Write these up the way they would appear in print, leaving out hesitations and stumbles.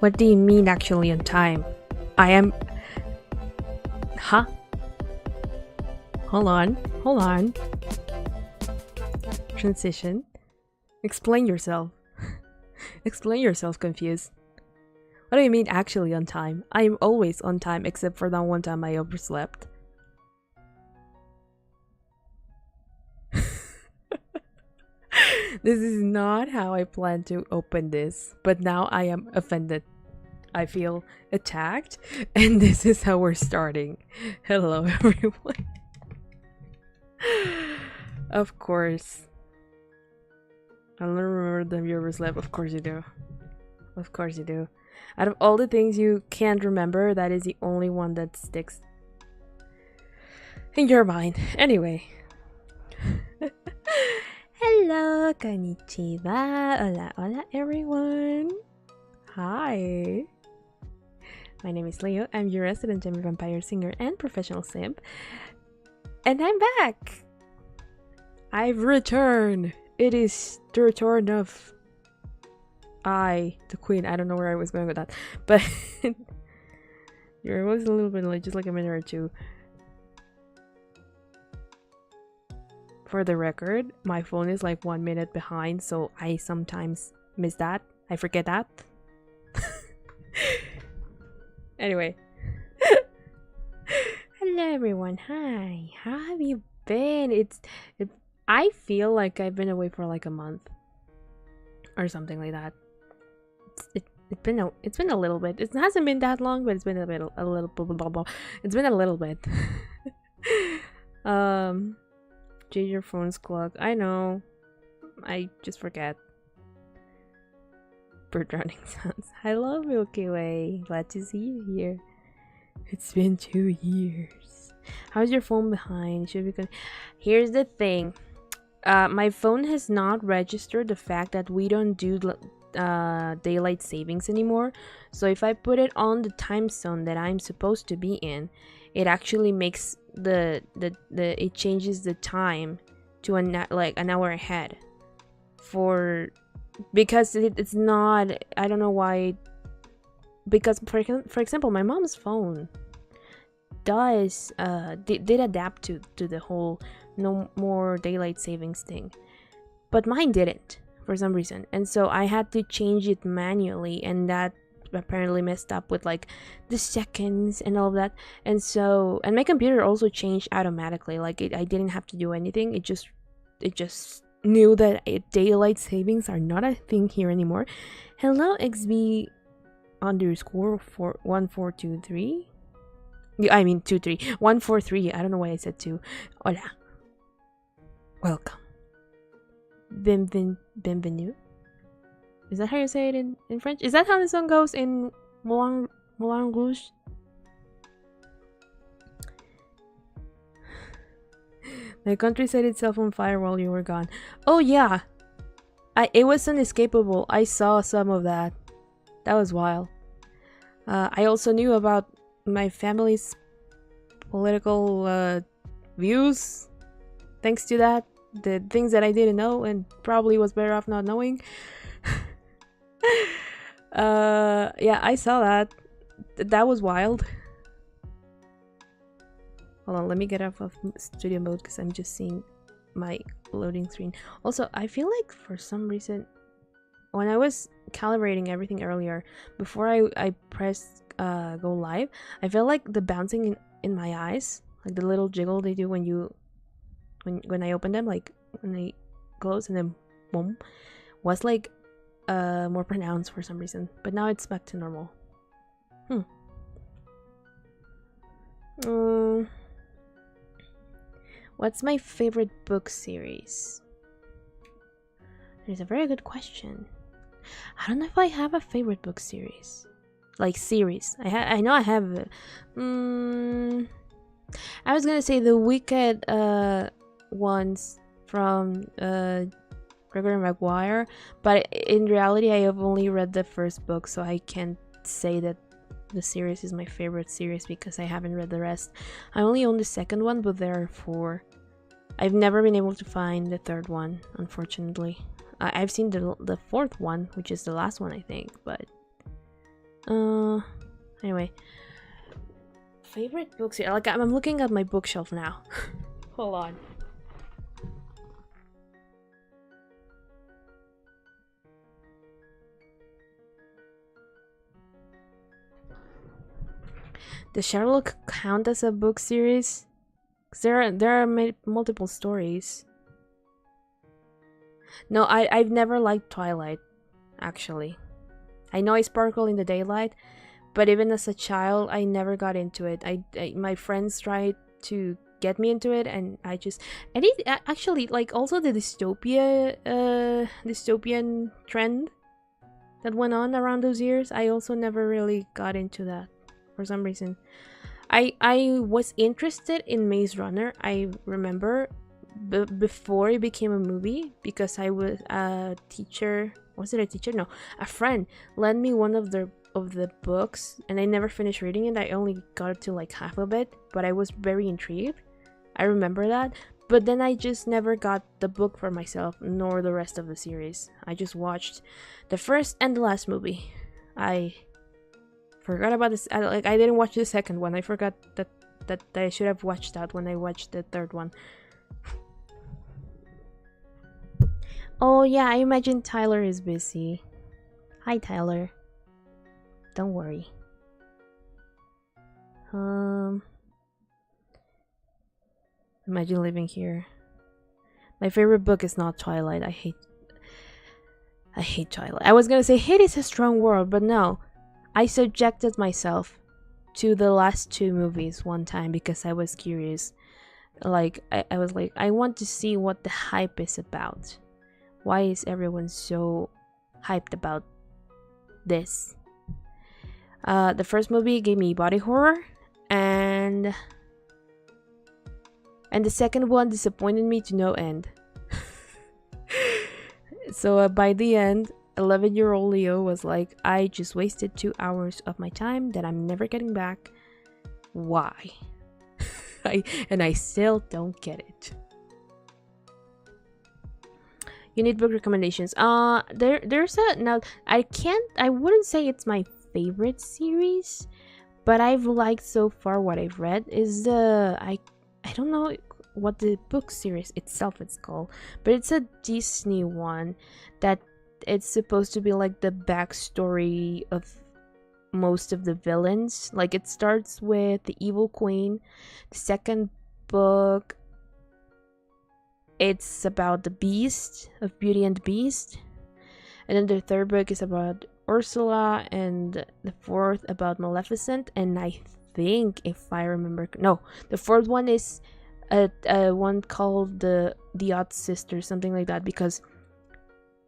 What do you mean actually on time? I am... Huh? Hold on. Transition. Explain yourself. Explain yourself, confused. What do you mean actually on time? I am always on time except for that one time I overslept. This is not how I planned to open this, but now I am offended. I feel attacked, and this is how we're starting. Hello, everyone. Of course. I don't remember the viewers left. Of course you do. Of course you do. Out of all the things you can't remember, that is the only one that sticks in your mind. Anyway. Hello, konnichiwa. Hola, hola, everyone. Hi. My name is Leo. I'm your resident gem vampire singer and professional simp. And I'm back. I've returned. It is the return of the queen. I don't know where I was going with that, but your was a little bit late, just like a minute or two. for the record, my phone is like 1 minute behind, so I sometimes miss that. I forget that. Anyway. Hello everyone, hi. How have you been? I feel like I've been away for like a month or something like that. It's been a little bit. It hasn't been that long, but it's been a little blah, blah, blah. It's been a little bit. Change your phone's clock. I know. I just forget. Bird drowning sounds. Hello, Milky Way. Glad to see you here. It's been 2 years. How's your phone behind? Should be good. Here's the thing. My phone has not registered the fact that we don't do daylight savings anymore. So if I put it on the time zone that I'm supposed to be in, it actually makes it changes the time to an hour ahead. Because it's not, I don't know why. Because for example, my mom's phone does did adapt to the whole no more daylight savings thing, but mine didn't for some reason, and so I had to change it manually, and that apparently messed up with like the seconds and all of that. And my computer also changed automatically, like I didn't have to do anything. It just knew that daylight savings are not a thing here anymore. Hello XB _ 1423. I mean 23 143. I don't know why I said 2. Hola, welcome. Bienvenue. Is that how you say it in French? Is that how the song goes in Moulin Rouge? The country set itself on fire while you were gone. Oh yeah, it was unescapable. I saw some of that. That was wild. I also knew about my family's political views. Thanks to that, the things that I didn't know and probably was better off not knowing. Yeah, I saw that. That was wild. Hold on, let me get off of studio mode because I'm just seeing my loading screen. Also, I feel like for some reason, when I was calibrating everything earlier, before I pressed go live, I felt like the bouncing in my eyes, like the little jiggle they do when I open them, like when they close and then boom, was like more pronounced for some reason. But now it's back to normal. What's my favorite book series? There's a very good question. I don't know if I have a favorite book series. Like series. I know I have. I was gonna say the Wicked ones from Gregory Maguire, but in reality I have only read the first book, so I can't say that the series is my favorite series because I haven't read the rest. I only own the second one, but there are 4. I've never been able to find the third one, unfortunately. I've seen the 4th one, which is the last one, I think, but anyway, favorite books here. Like I'm looking at my bookshelf now. Hold on. Does Sherlock count as a book series? 'Cause there are multiple stories. No, I've never liked Twilight, actually. I know I sparkle in the daylight, but even as a child, I never got into it. My friends tried to get me into it, and actually, like, also the dystopian trend that went on around those years, I also never really got into that for some reason. I was interested in Maze Runner, I remember, before it became a movie, because I was a teacher. Was it a teacher? No, a friend lent me one of the books, and I never finished reading it. I only got to like half of it, but I was very intrigued. I remember that, but then I just never got the book for myself, nor the rest of the series. I just watched the first and the last movie. I forgot about this. I didn't watch the second one. I forgot that I should have watched that when I watched the third one. Oh yeah, I imagine Tyler is busy. Hi Tyler. Don't worry. Imagine living here. My favorite book is not Twilight. I hate Twilight. I was gonna say hate is a strong word, but no. I subjected myself to the last 2 movies one time because I was curious. Like I was like, I want to see what the hype is about. Why is everyone so hyped about this? The first movie gave me body horror, and the second one disappointed me to no end. So by the end, 11-year-old Leo was like, I just wasted 2 hours of my time that I'm never getting back. Why? I still don't get it. You need book recommendations. There's a now I wouldn't say it's my favorite series, but I've liked so far what I've read is I don't know what the book series itself is called, but it's a Disney one that it's supposed to be like the backstory of most of the villains. Like it starts with the evil queen. The second book, it's about the beast of Beauty and the Beast, and then the third book is about Ursula, and the fourth about Maleficent. And I think, if I remember, no, the fourth one is a one called the Odd Sisters, something like that, because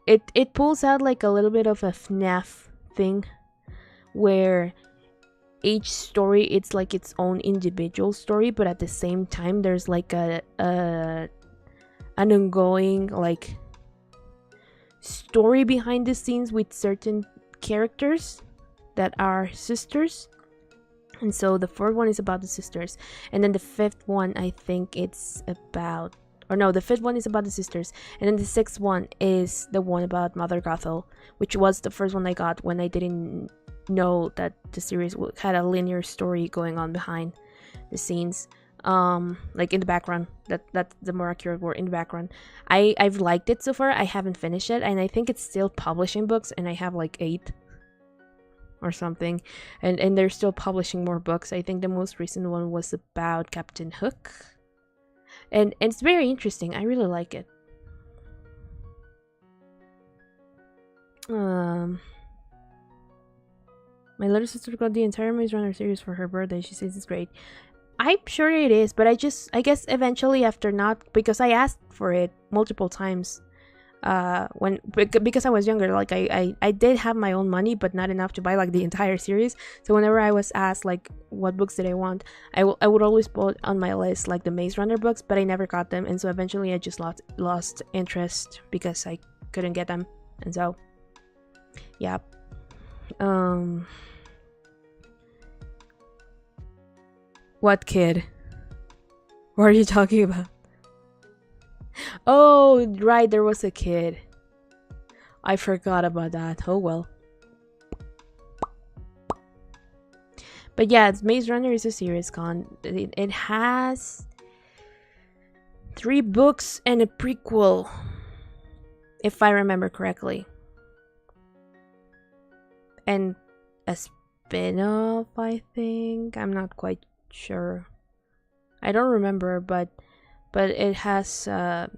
it pulls out like a little bit of a FNAF thing, where each story it's like its own individual story, but at the same time there's like an ongoing like story behind the scenes with certain characters that are sisters. And so the fourth one is about the sisters, and then the fifth one I think it's about, or no, the fifth one is about the sisters, and then the sixth one is the one about Mother Gothel, which was the first one I got when I didn't know that the series had a linear story going on behind the scenes, like in the background. That's the more accurate word, in the background. I've liked it so far. I haven't finished it, and I think it's still publishing books, and I have like 8 or something, and they're still publishing more books. I think the most recent one was about Captain Hook, and it's very interesting. I really like it. My little sister got the entire Maze Runner series for her birthday. She says it's great. I'm sure it is, but I guess eventually after not, because I asked for it multiple times because I was younger. Like I did have my own money, but not enough to buy like the entire series. So whenever I was asked like what books did I want, I would always put on my list like the Maze Runner books, but I never got them, and so eventually I just lost interest because I couldn't get them. And so yeah. What kid? What are you talking about? Oh, right, there was a kid. I forgot about that. Oh well. But yeah, Maze Runner is a series con. It has 3 books and a prequel, if I remember correctly. And a spin-off, I think. I'm not quite sure. I don't remember, but it has a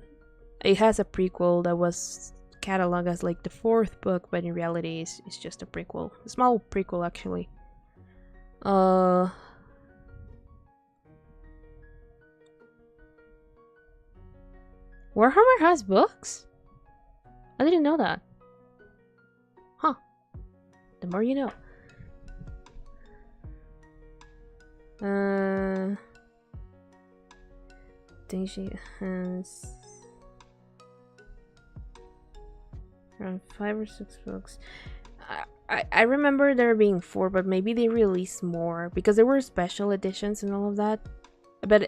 prequel that was cataloged as like the 4th book, but in reality it's just a prequel. A small prequel actually. Warhammer has books? I didn't know that. Huh. The more you know. I think she has around 5 or 6 books. I remember there being 4, but maybe they released more because there were special editions and all of that. But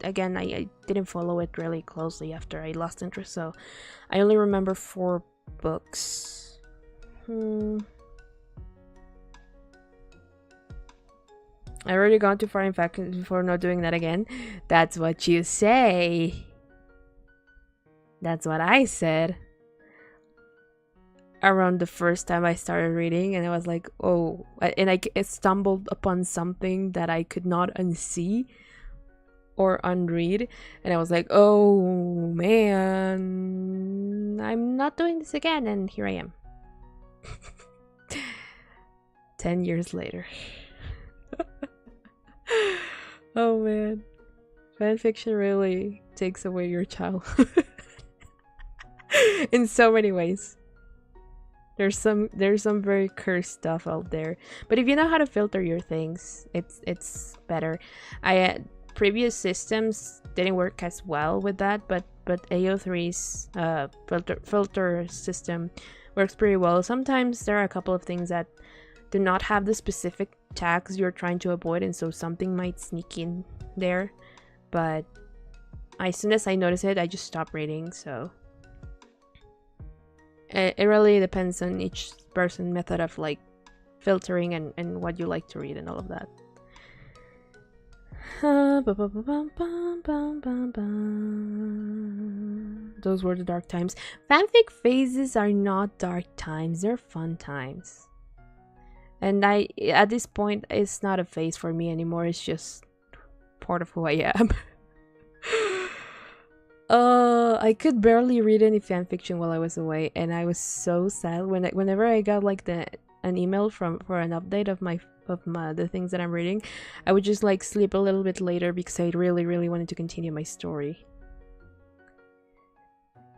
again, I didn't follow it really closely after I lost interest, so I only remember 4 books. I already gone too far in fact before not doing that again. That's what you say. That's what I said. around the first time I started reading, and I was like, oh, and I stumbled upon something that I could not unsee or unread, and I was like, oh man, I'm not doing this again, and here I am. 10 years later. Oh man, fanfiction really takes away your childhood in so many ways. There's some very cursed stuff out there, but if you know how to filter your things, it's better. Previous systems didn't work as well with that, but AO3's filter system works pretty well. Sometimes there are a couple of things that do not have the specific tags you're trying to avoid, and so something might sneak in there, but as soon as I notice it, I just stop reading. So it really depends on each person's method of like filtering and what you like to read and all of that. Those were the dark times. Fanfic phases are not dark times, they're fun times. And at this point, it's not a phase for me anymore, it's just part of who I am. I could barely read any fanfiction while I was away, and I was so sad whenever I got like an email for an update of the things that I'm reading. I would just like sleep a little bit later because I really wanted to continue my story.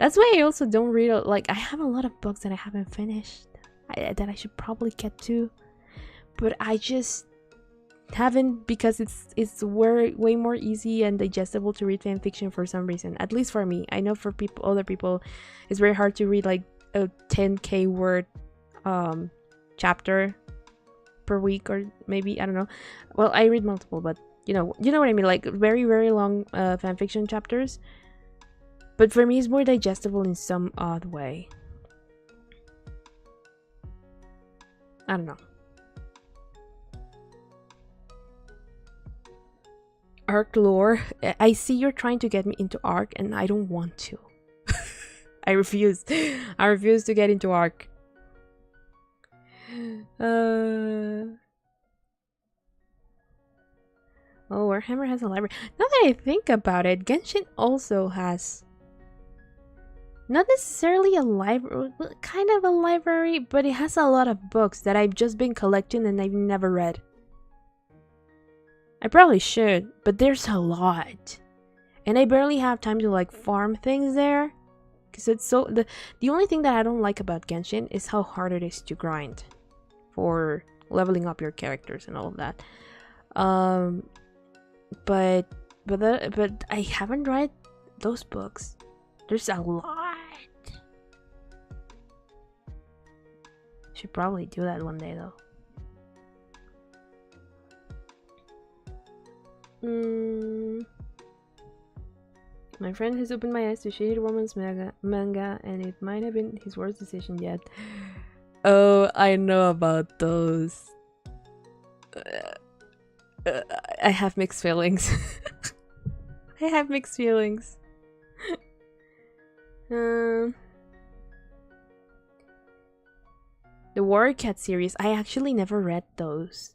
That's why I also don't read, like, I have a lot of books that I haven't finished that I should probably get to, but I just haven't, because it's way more easy and digestible to read fanfiction for some reason. At least for me. I know for other people it's very hard to read like a 10k word chapter per week, or maybe, I don't know. Well, I read multiple, but you know what I mean, like very long fanfiction chapters. But for me, it's more digestible in some odd way. I don't know. Arc lore. I see you're trying to get me into Arc, and I don't want to. I refuse. I refuse to get into Arc. Oh, Warhammer has a library. Now that I think about it, Genshin also has not necessarily a library, kind of a library, but it has a lot of books that I've just been collecting and I've never read. I probably should, but there's a lot, and I barely have time to like farm things there, because it's so the only thing that I don't like about Genshin is how hard it is to grind for leveling up your characters and all of that. But I haven't read those books. There's a lot. Should probably do that one day though. My friend has opened my eyes to shady romance manga, and it might have been his worst decision yet. Oh, I know about those. I have mixed feelings. I have mixed feelings. The Warrior Cat series, I actually never read those.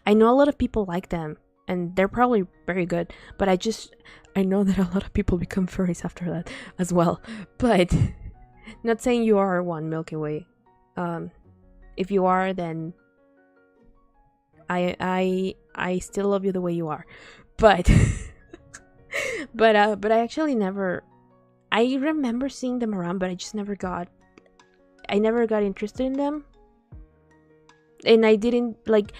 I know a lot of people like them, and they're probably very good, but I know that a lot of people become furries after that as well. But not saying you are one, Milky Way. If you are, then I still love you the way you are. But but I actually never. I remember seeing them around, but I never got interested in them. And I didn't like.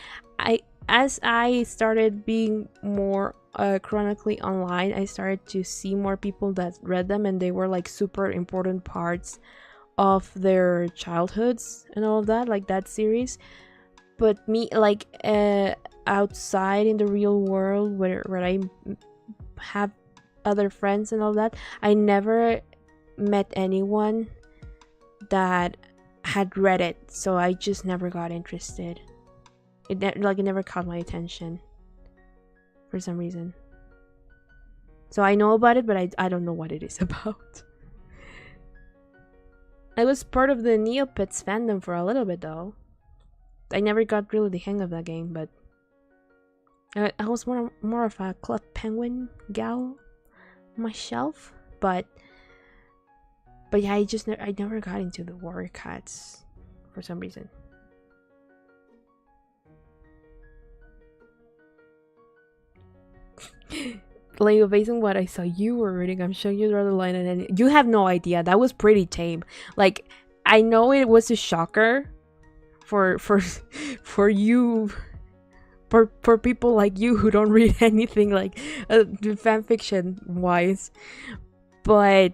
As I started being more chronically online, I started to see more people that read them, and they were like super important parts of their childhoods and all of that, like that series. But me, like outside in the real world, where I have other friends and all that, I never met anyone that had read it, so I just never got interested. It never caught my attention for some reason. So I know about it, but I don't know what it is about. I was part of the Neopets fandom for a little bit though. I never got really the hang of that game, but I was more of a Club Penguin gal myself. But yeah, I never got into the Warrior Cats for some reason. Leo, based on what I saw you were reading, I'm showing you the other line, and then you have no idea. That was pretty tame. Like, I know it was a shocker for you, for people like you who don't read anything like fan fiction wise, but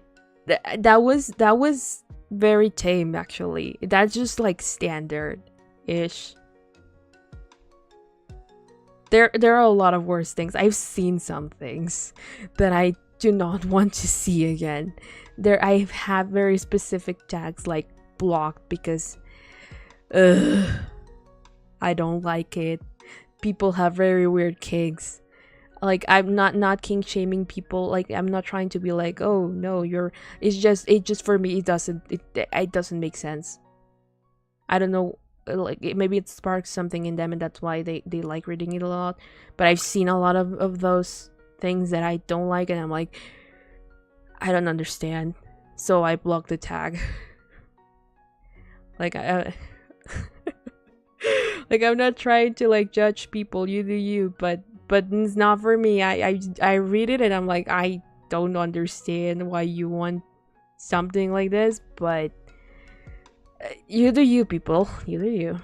that was very tame actually. That's just like standard ish. There are a lot of worse things. I've seen some things that I do not want to see again. I have very specific tags like blocked because I don't like it. People have very weird kinks. Like, I'm not kink shaming people. Like, I'm not trying to be like, oh no, it just for me it doesn't make sense. I don't know, like maybe it sparks something in them and that's why they like reading it a lot. But I've seen a lot of those things that I don't like, and I'm like, I don't understand, so I block the tag. Like like, I'm not trying to like judge people, you do you, but it's not for me. I read it and I'm like, I don't understand why you want something like this, but you do you, people. You do you.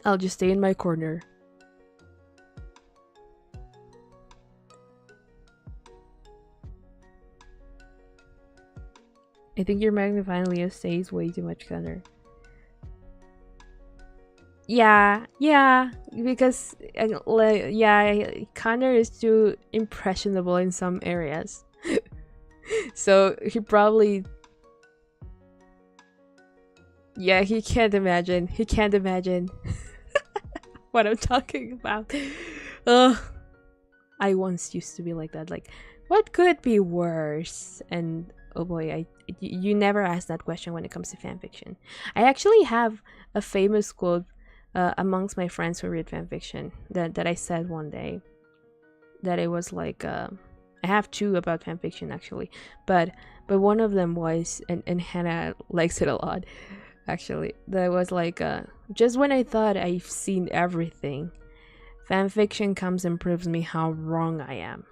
I'll just stay in my corner. I think your magnifying Leo says way too much Connor. Yeah, because Connor is too impressionable in some areas. So he probably... Yeah, he can't imagine what I'm talking about. I once used to be like that, like, what could be worse? And oh boy, you never ask that question when it comes to fanfiction. I actually have a famous quote amongst my friends who read fanfiction that I said one day, that it was like, I have two about fanfiction actually, but one of them was, and Hannah likes it a lot actually, that was like, just when I thought I've seen everything, fanfiction comes and proves me how wrong I am.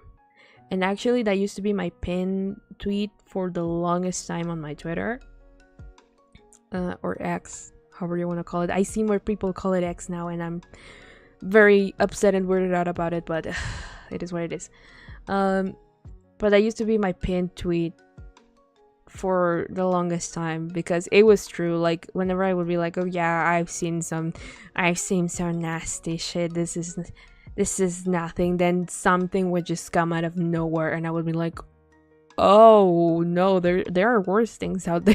And actually that used to be my pinned tweet for the longest time on my Twitter, or X, however you want to call it. I see more people call it X now, and I'm very upset and weirded out about it, but it is what it is. But that used to be my pinned tweet for the longest time, because it was true. Like, whenever I would be like, oh yeah, I've seen some nasty shit, this is nothing, then something would just come out of nowhere and I would be like, oh no, there are worse things out there.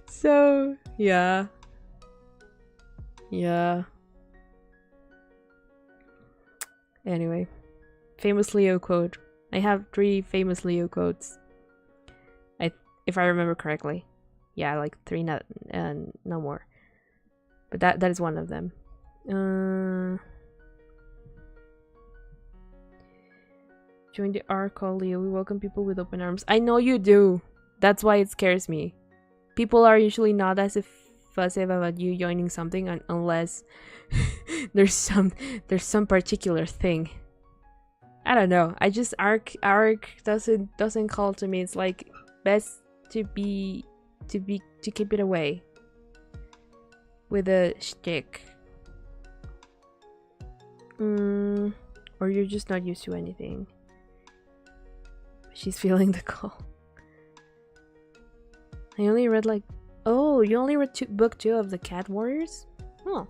So yeah. Anyway, famous Leo quote. I have 3 famous Leo quotes, if I remember correctly. Yeah, like 3, no more. But that is one of them. Join the R-Call, Leo. We welcome people with open arms. I know you do. That's why it scares me. People are usually not as fussy about you joining something unless there's some particular thing. I don't know. I just arc doesn't call to me. It's like best to keep it away with a shtick. Or you're just not used to anything. She's feeling the call. I only read like... Oh, you only read book 2 of the Cat Warriors? Oh.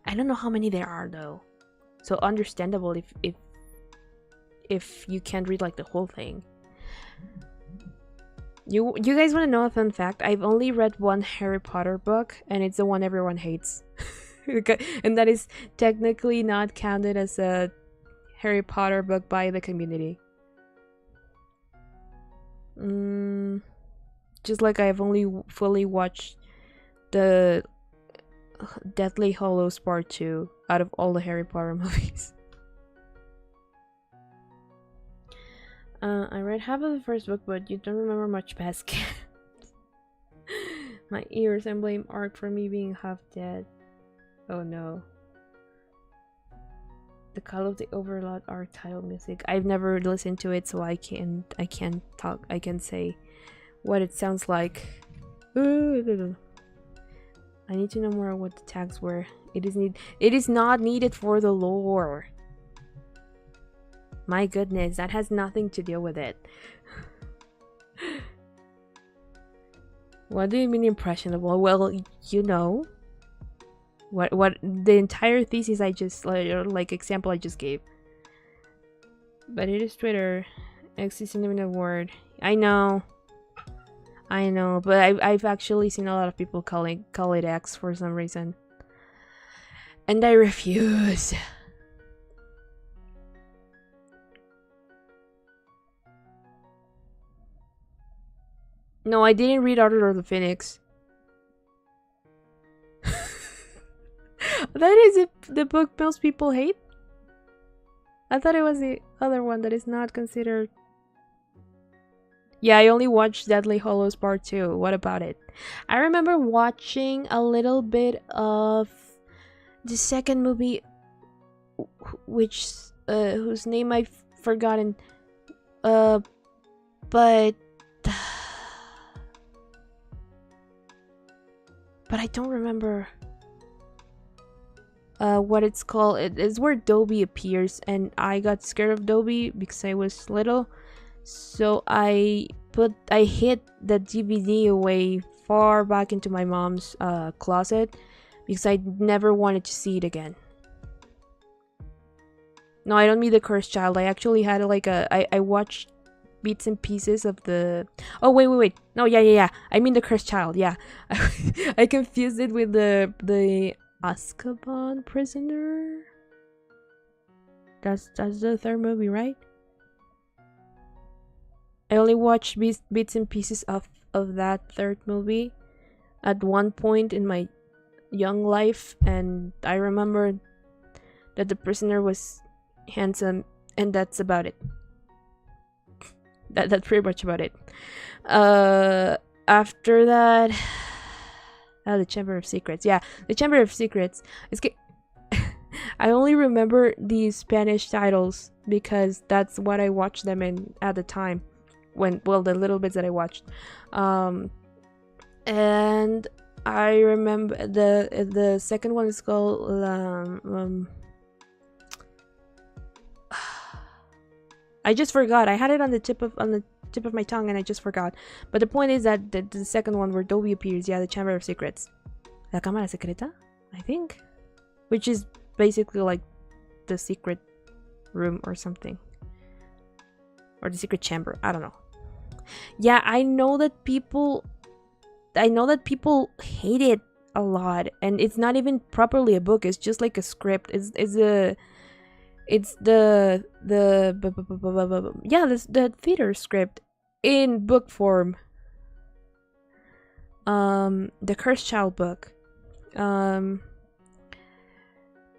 I don't know how many there are though. So understandable if you can't read like the whole thing. You guys want to know a fun fact? I've only read one Harry Potter book, and it's the one everyone hates. And that is technically not counted as a Harry Potter book by the community. Just like I've only fully watched the Deathly Hallows Part 2 out of all the Harry Potter movies. I read half of the first book, but you don't remember much past Cat. My ears, and blame Ark for me being half dead. Oh no. The Call of the Overlord Arc title music. I've never listened to it, so I can't talk. I can say what it sounds like. I need to know more what the tags were. It is not needed for the lore. My goodness, that has nothing to do with it. What do you mean impressionable? Well, you know. What the entire thesis I just like example I just gave. But it is Twitter. X isn't even a word. I know, but I've actually seen a lot of people call it X for some reason, and I refuse. No, I didn't read Order of the Phoenix. That is the book most people hate? I thought it was the other one that is not considered. Yeah, I only watched Deathly Hallows Part 2. What about it? I remember watching a little bit of the second movie, which whose name I've forgotten. But I don't remember what it's called. It is where Dobby appears, and I got scared of Dobby because I was little, so I hid the DVD away far back into my mom's closet because I never wanted to see it again. No, I don't mean The Cursed Child. I actually had like I watched bits and pieces of the... Oh, wait. No, yeah. I mean The Cursed Child, yeah. I confused it with the Azkaban Prisoner. That's the third movie, right? I only watched bits and pieces of that third movie at one point in my young life, and I remember that the prisoner was handsome, and that's about it. That's pretty much about it. After that, the Chamber of Secrets. Yeah, the Chamber of Secrets. I only remember the Spanish titles because that's what I watched them in at the time. The little bits that I watched. And I remember the second one is called I just forgot. I had it on the tip of my tongue, and I just forgot. But the point is that the second one where Dobby appears, yeah, the Chamber of Secrets, La Cámara Secreta, I think, which is basically like the secret room or something, or the secret chamber. I don't know. Yeah, I know that people hate it a lot, and it's not even properly a book. It's just like a script. It's the theater script in book form. The Cursed Child book.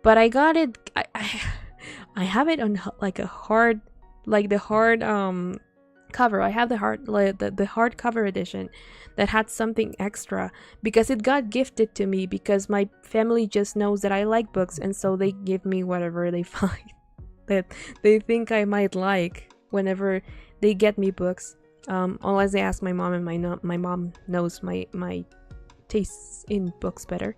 But I got it. I have it on like a hard, like the hard cover. I have the hardcover edition that had something extra because it got gifted to me because my family just knows that I like books, and so they give me whatever they find that they think I might like whenever they get me books, unless they ask my mom, and my mom knows my tastes in books better.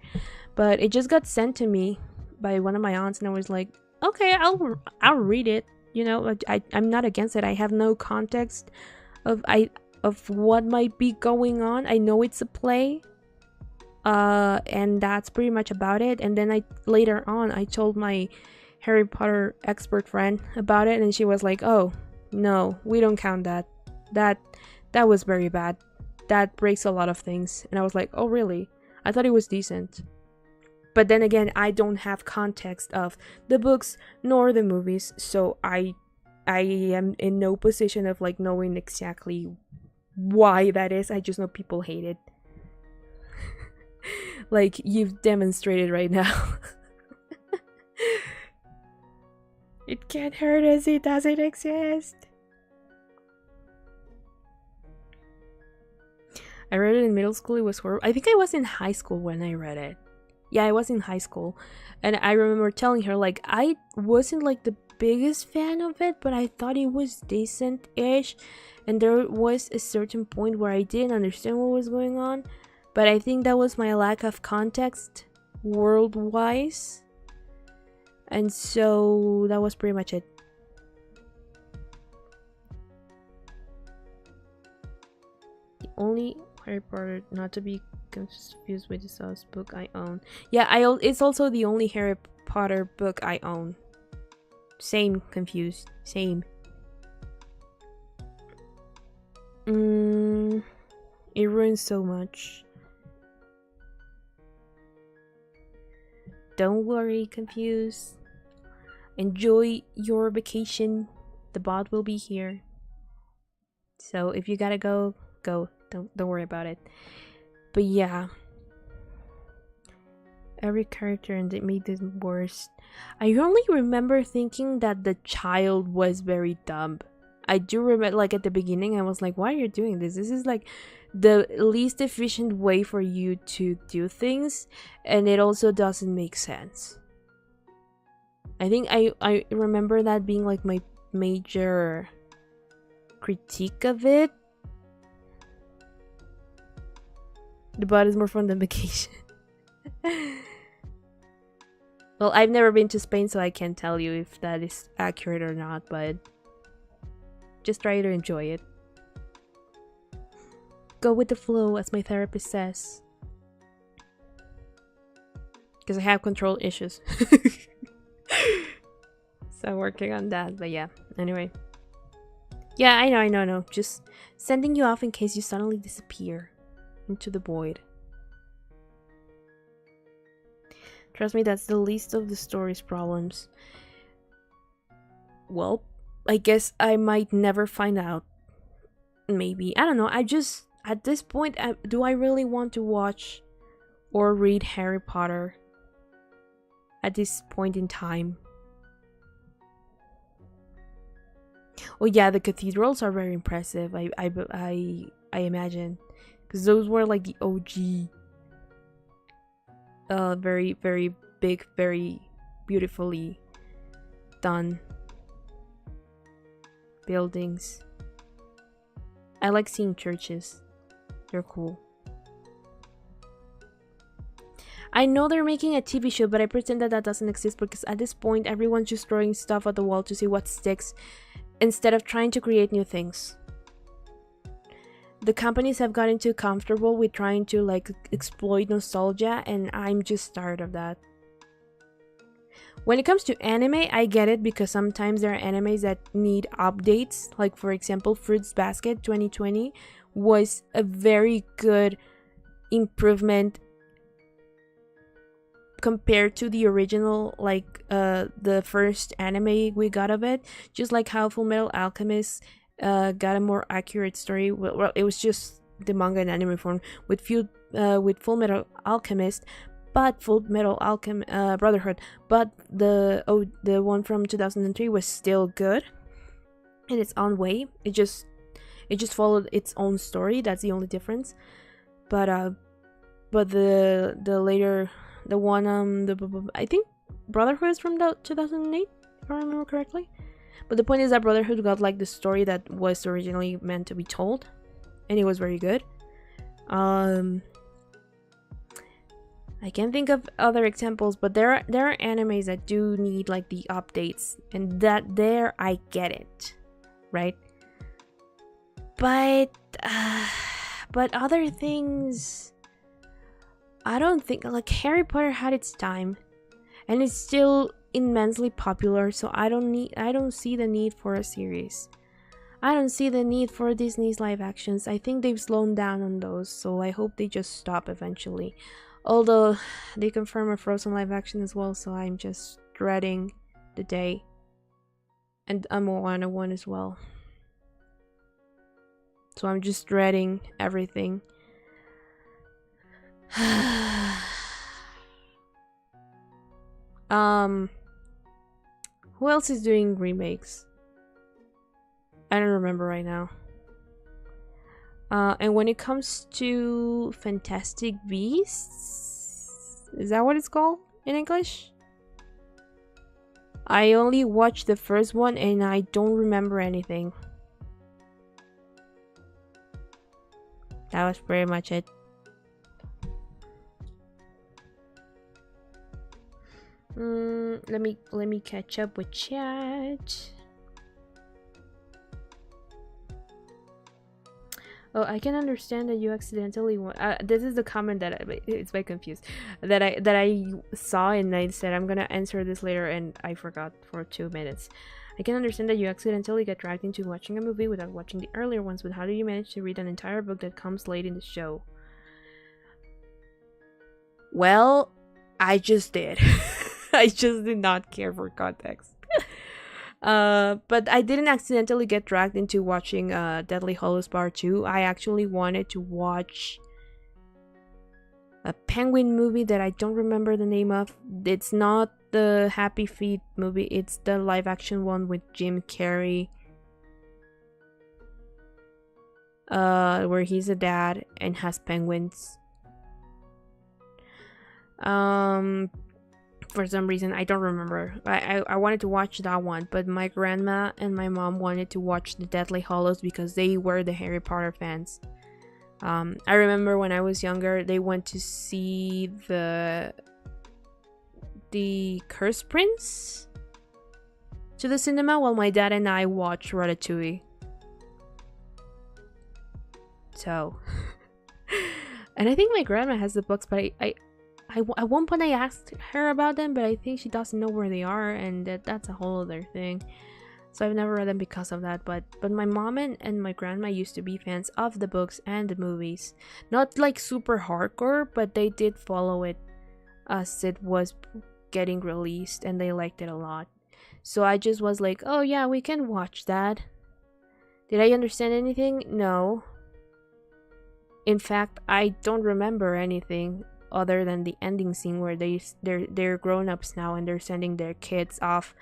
But it just got sent to me by one of my aunts, and I was like, okay, I'll read it. You know, I'm not against it. I have no context of what might be going on. I know it's a play, and that's pretty much about it. And then later on I told my Harry Potter expert friend about it, and she was like, "Oh, no, we don't count that. That was very bad. That breaks a lot of things." And I was like, "Oh, really? I thought it was decent." But then again, I don't have context of the books nor the movies, so I am in no position of like knowing exactly why that is. I just know people hate it. Like you've demonstrated right now. It can't hurt us, it doesn't exist. I read it in middle school, it was horrible. I think I was in high school when I read it. Yeah, I was in high school. And I remember telling her, like, I wasn't like the biggest fan of it, but I thought it was decent-ish. And there was a certain point where I didn't understand what was going on. But I think that was my lack of context world-wise. And so that was pretty much it. The only Harry Potter not to be confused with the Sauce book I own. Yeah, it's also the only Harry Potter book I own. Same, confused. Same. It ruins so much. Don't worry, confused. Enjoy your vacation. The bot will be here. So if you gotta go, go. Don't worry about it. But yeah. Every character and it made it worse. I only remember thinking that the child was very dumb. I do remember, like, at the beginning I was like, why are you doing this? This is like the least efficient way for you to do things, and it also doesn't make sense. I think I remember that being like my major critique of it. The bot is more fun than vacation. Well, I've never been to Spain, so I can't tell you if that is accurate or not, but just try to enjoy it. Go with the flow, as my therapist says. Because I have control issues. So I'm working on that, but yeah. Anyway. Yeah, I know. Just sending you off in case you suddenly disappear into the void. Trust me, that's the least of the story's problems. Well, I guess I might never find out. Maybe. I don't know. I just, at this point, do I really want to watch or read Harry Potter at this point in time? Oh yeah, the cathedrals are very impressive. I imagine, because those were like the OG. Very, very big, very beautifully done buildings. I like seeing churches. They're cool. I know they're making a TV show, but I pretend that doesn't exist because at this point everyone's just throwing stuff at the wall to see what sticks instead of trying to create new things. The companies have gotten too comfortable with trying to like exploit nostalgia, and I'm just tired of that. When it comes to anime, I get it because sometimes there are animes that need updates. Like for example, Fruits Basket 2020 was a very good improvement compared to the original, like the first anime we got of it. Just like how Fullmetal Alchemist got a more accurate story. Well, it was just the manga and anime form with Fullmetal Alchemist, but Fullmetal Alchemist Brotherhood, but the one from 2003 was still good in its own way. It just followed its own story. That's the only difference. But the later, the one I think Brotherhood is from 2008, if I remember correctly. But the point is that Brotherhood got like the story that was originally meant to be told, and it was very good. I can't think of other examples, but there are animes that do need like the updates, and that there I get it, right? But other things, I don't think, like Harry Potter had its time, and it's still immensely popular, so I don't see the need for a series. I don't see the need for Disney's live actions. I think they've slowed down on those, so I hope they just stop eventually. Although they confirm a Frozen live action as well, so I'm just dreading the day. And a Moana one as well. So I'm just dreading everything. Who else is doing remakes? I don't remember right now. And when it comes to Fantastic Beasts, is that what it's called in English? I only watched the first one and I don't remember anything. That was pretty much it. Let me catch up with chat. Oh, I can understand that you accidentally this is the comment that it's very confused that I saw, and I said I'm gonna answer this later and I forgot for 2 minutes. I can understand that you accidentally get dragged into watching a movie without watching the earlier ones, but how do you manage to read an entire book that comes late in the show? Well, I just did. I just did not care for context. But I didn't accidentally get dragged into watching Deathly Hallows Part 2. I actually wanted to watch a penguin movie that I don't remember the name of. It's not the Happy Feet movie, it's the live action one with Jim Carrey. Where he's a dad and has penguins. For some reason, I don't remember. I wanted to watch that one, but my grandma and my mom wanted to watch the Deathly Hallows because they were the Harry Potter fans. I remember when I was younger, they went to see the Cursed Prince to the cinema while my dad and I watched Ratatouille. So, and I think my grandma has the books, but I at one point I asked her about them, but I think she doesn't know where they are, and that's a whole other thing. So I've never read them because of that. But my mom and my grandma used to be fans of the books and the movies. Not like super hardcore, but they did follow it as it was getting released, and they liked it a lot. So I just was like, oh yeah, we can watch that. Did I understand anything? No. In fact, I don't remember anything other than the ending scene where they're grown-ups now and they're sending their kids off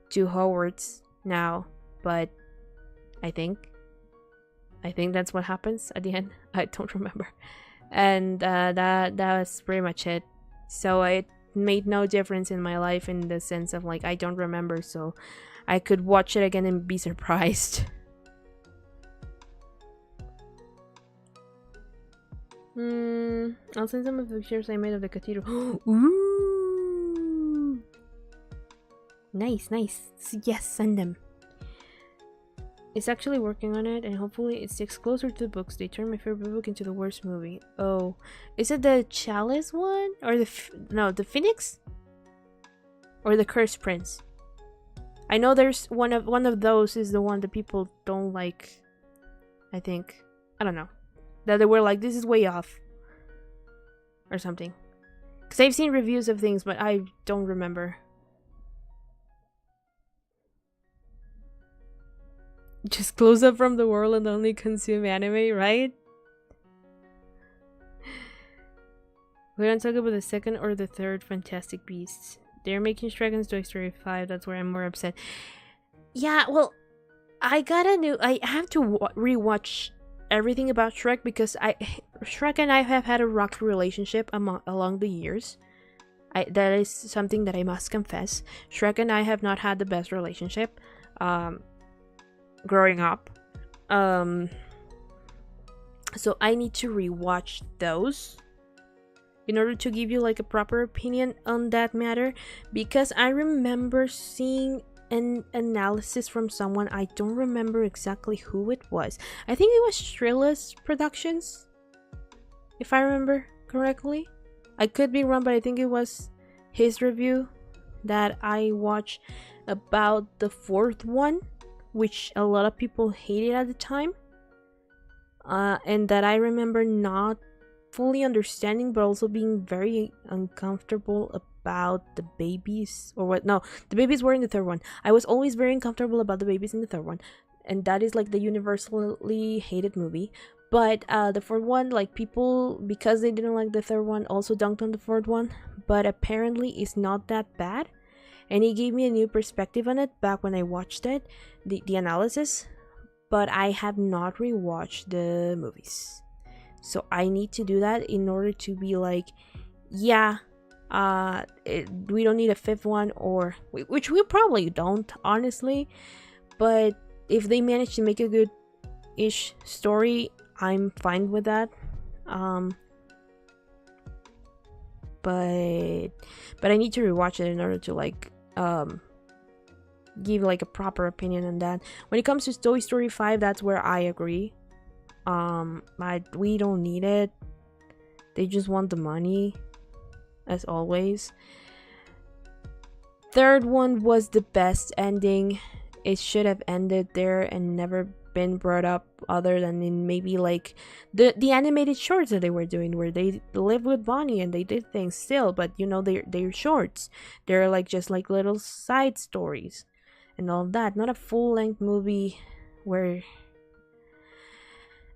to Hogwarts now. But I think that's what happens at the end. I don't remember. And that was pretty much it. So it made no difference in my life in the sense of like I don't remember, so I could watch it again and be surprised. I'll send some of the pictures I made of the cathedral. Ooh! Nice, nice. Yes, send them. It's actually working on it, and hopefully it sticks closer to the books. They turned my favorite book into the worst movie. Oh, is it the Chalice one, or the Phoenix, or the Cursed Prince? I know there's one of those is the one that people don't like. I think, I don't know. That they were like, this is way off or something, because I've seen reviews of things but I don't remember. Just close up from the world and only consume anime, right? We don't talk about the second or the third Fantastic Beasts. They're making Dragon's Toy Story 5. That's where I'm more upset. Yeah, well, I have to rewatch everything about Shrek, because Shrek and I have had a rocky relationship along the years. That is something that I must confess. Shrek and I have not had the best relationship growing up. So I need to rewatch those in order to give you like a proper opinion on that matter, because I remember seeing an analysis from someone. I don't remember exactly who it was. I think it was Strilla's Productions, if I remember correctly. I could be wrong, but I think it was his review that I watched about the fourth one, which a lot of people hated at the time, and that I remember not fully understanding, but also being very uncomfortable about the babies, or what? No, the babies were in the third one. I was always very uncomfortable about the babies in the third one. and that is like the universally hated movie. But the fourth one, like, people, because they didn't like the third one, also dunked on the fourth one. But apparently it's not that bad, and it gave me a new perspective on it back when I watched it, the analysis. But I have not rewatched the movies, so I need to do that in order to be like, yeah, we don't need a fifth one, or which we probably don't, honestly. But if they manage to make a good-ish story, I'm fine with that. But I need to rewatch it in order to like give like a proper opinion on that. When it comes to Toy Story 5, that's where I agree. We don't need it. They just want the money, as always. Third one was the best ending. It should have ended there and never been brought up, other than in maybe like the animated shorts that they were doing, where they lived with Bonnie and they did things still, but you know, they're shorts. They're like just like little side stories and all of that, not a full-length movie where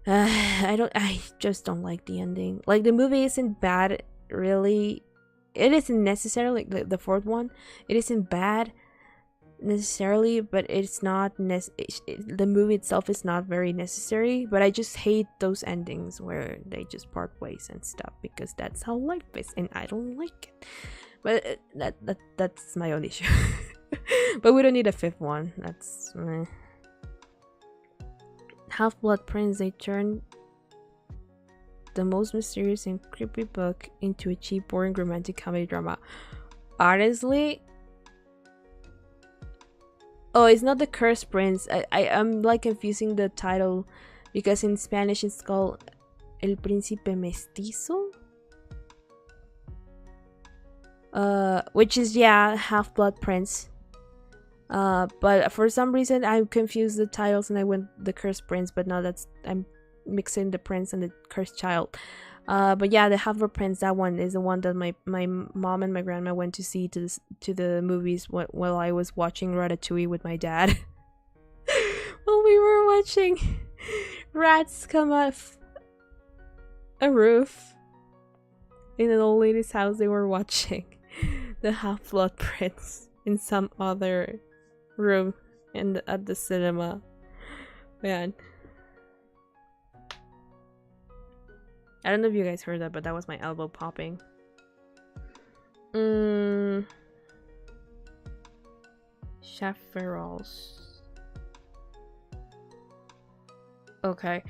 I just don't like the ending. Like, the movie isn't bad, really. It isn't necessarily like the fourth one. It isn't bad necessarily, but it's not the movie itself is not very necessary. But I just hate those endings where they just part ways and stuff, because that's how life is, and I don't like it. But that's my own issue. But we don't need a fifth one. That's Half-Blood Prince. They turned the most mysterious and creepy book into a cheap, boring romantic comedy drama. Honestly, oh, it's not The Cursed Prince. I'm like confusing the title, because in Spanish it's called El Príncipe Mestizo, which is, yeah, Half-Blood Prince. But for some reason I confused the titles and I went The Cursed Prince, but no, I'm mixing the prince and the cursed child. But yeah, the Half-Blood Prince, that one is the one that my mom and my grandma went to see to the movies while I was watching Ratatouille with my dad. While we were watching rats come off a roof in an old lady's house, they were watching the Half-Blood Prince in some other room at the cinema. Man, I don't know if you guys heard that, but that was my elbow popping. Chaparrals. Okay.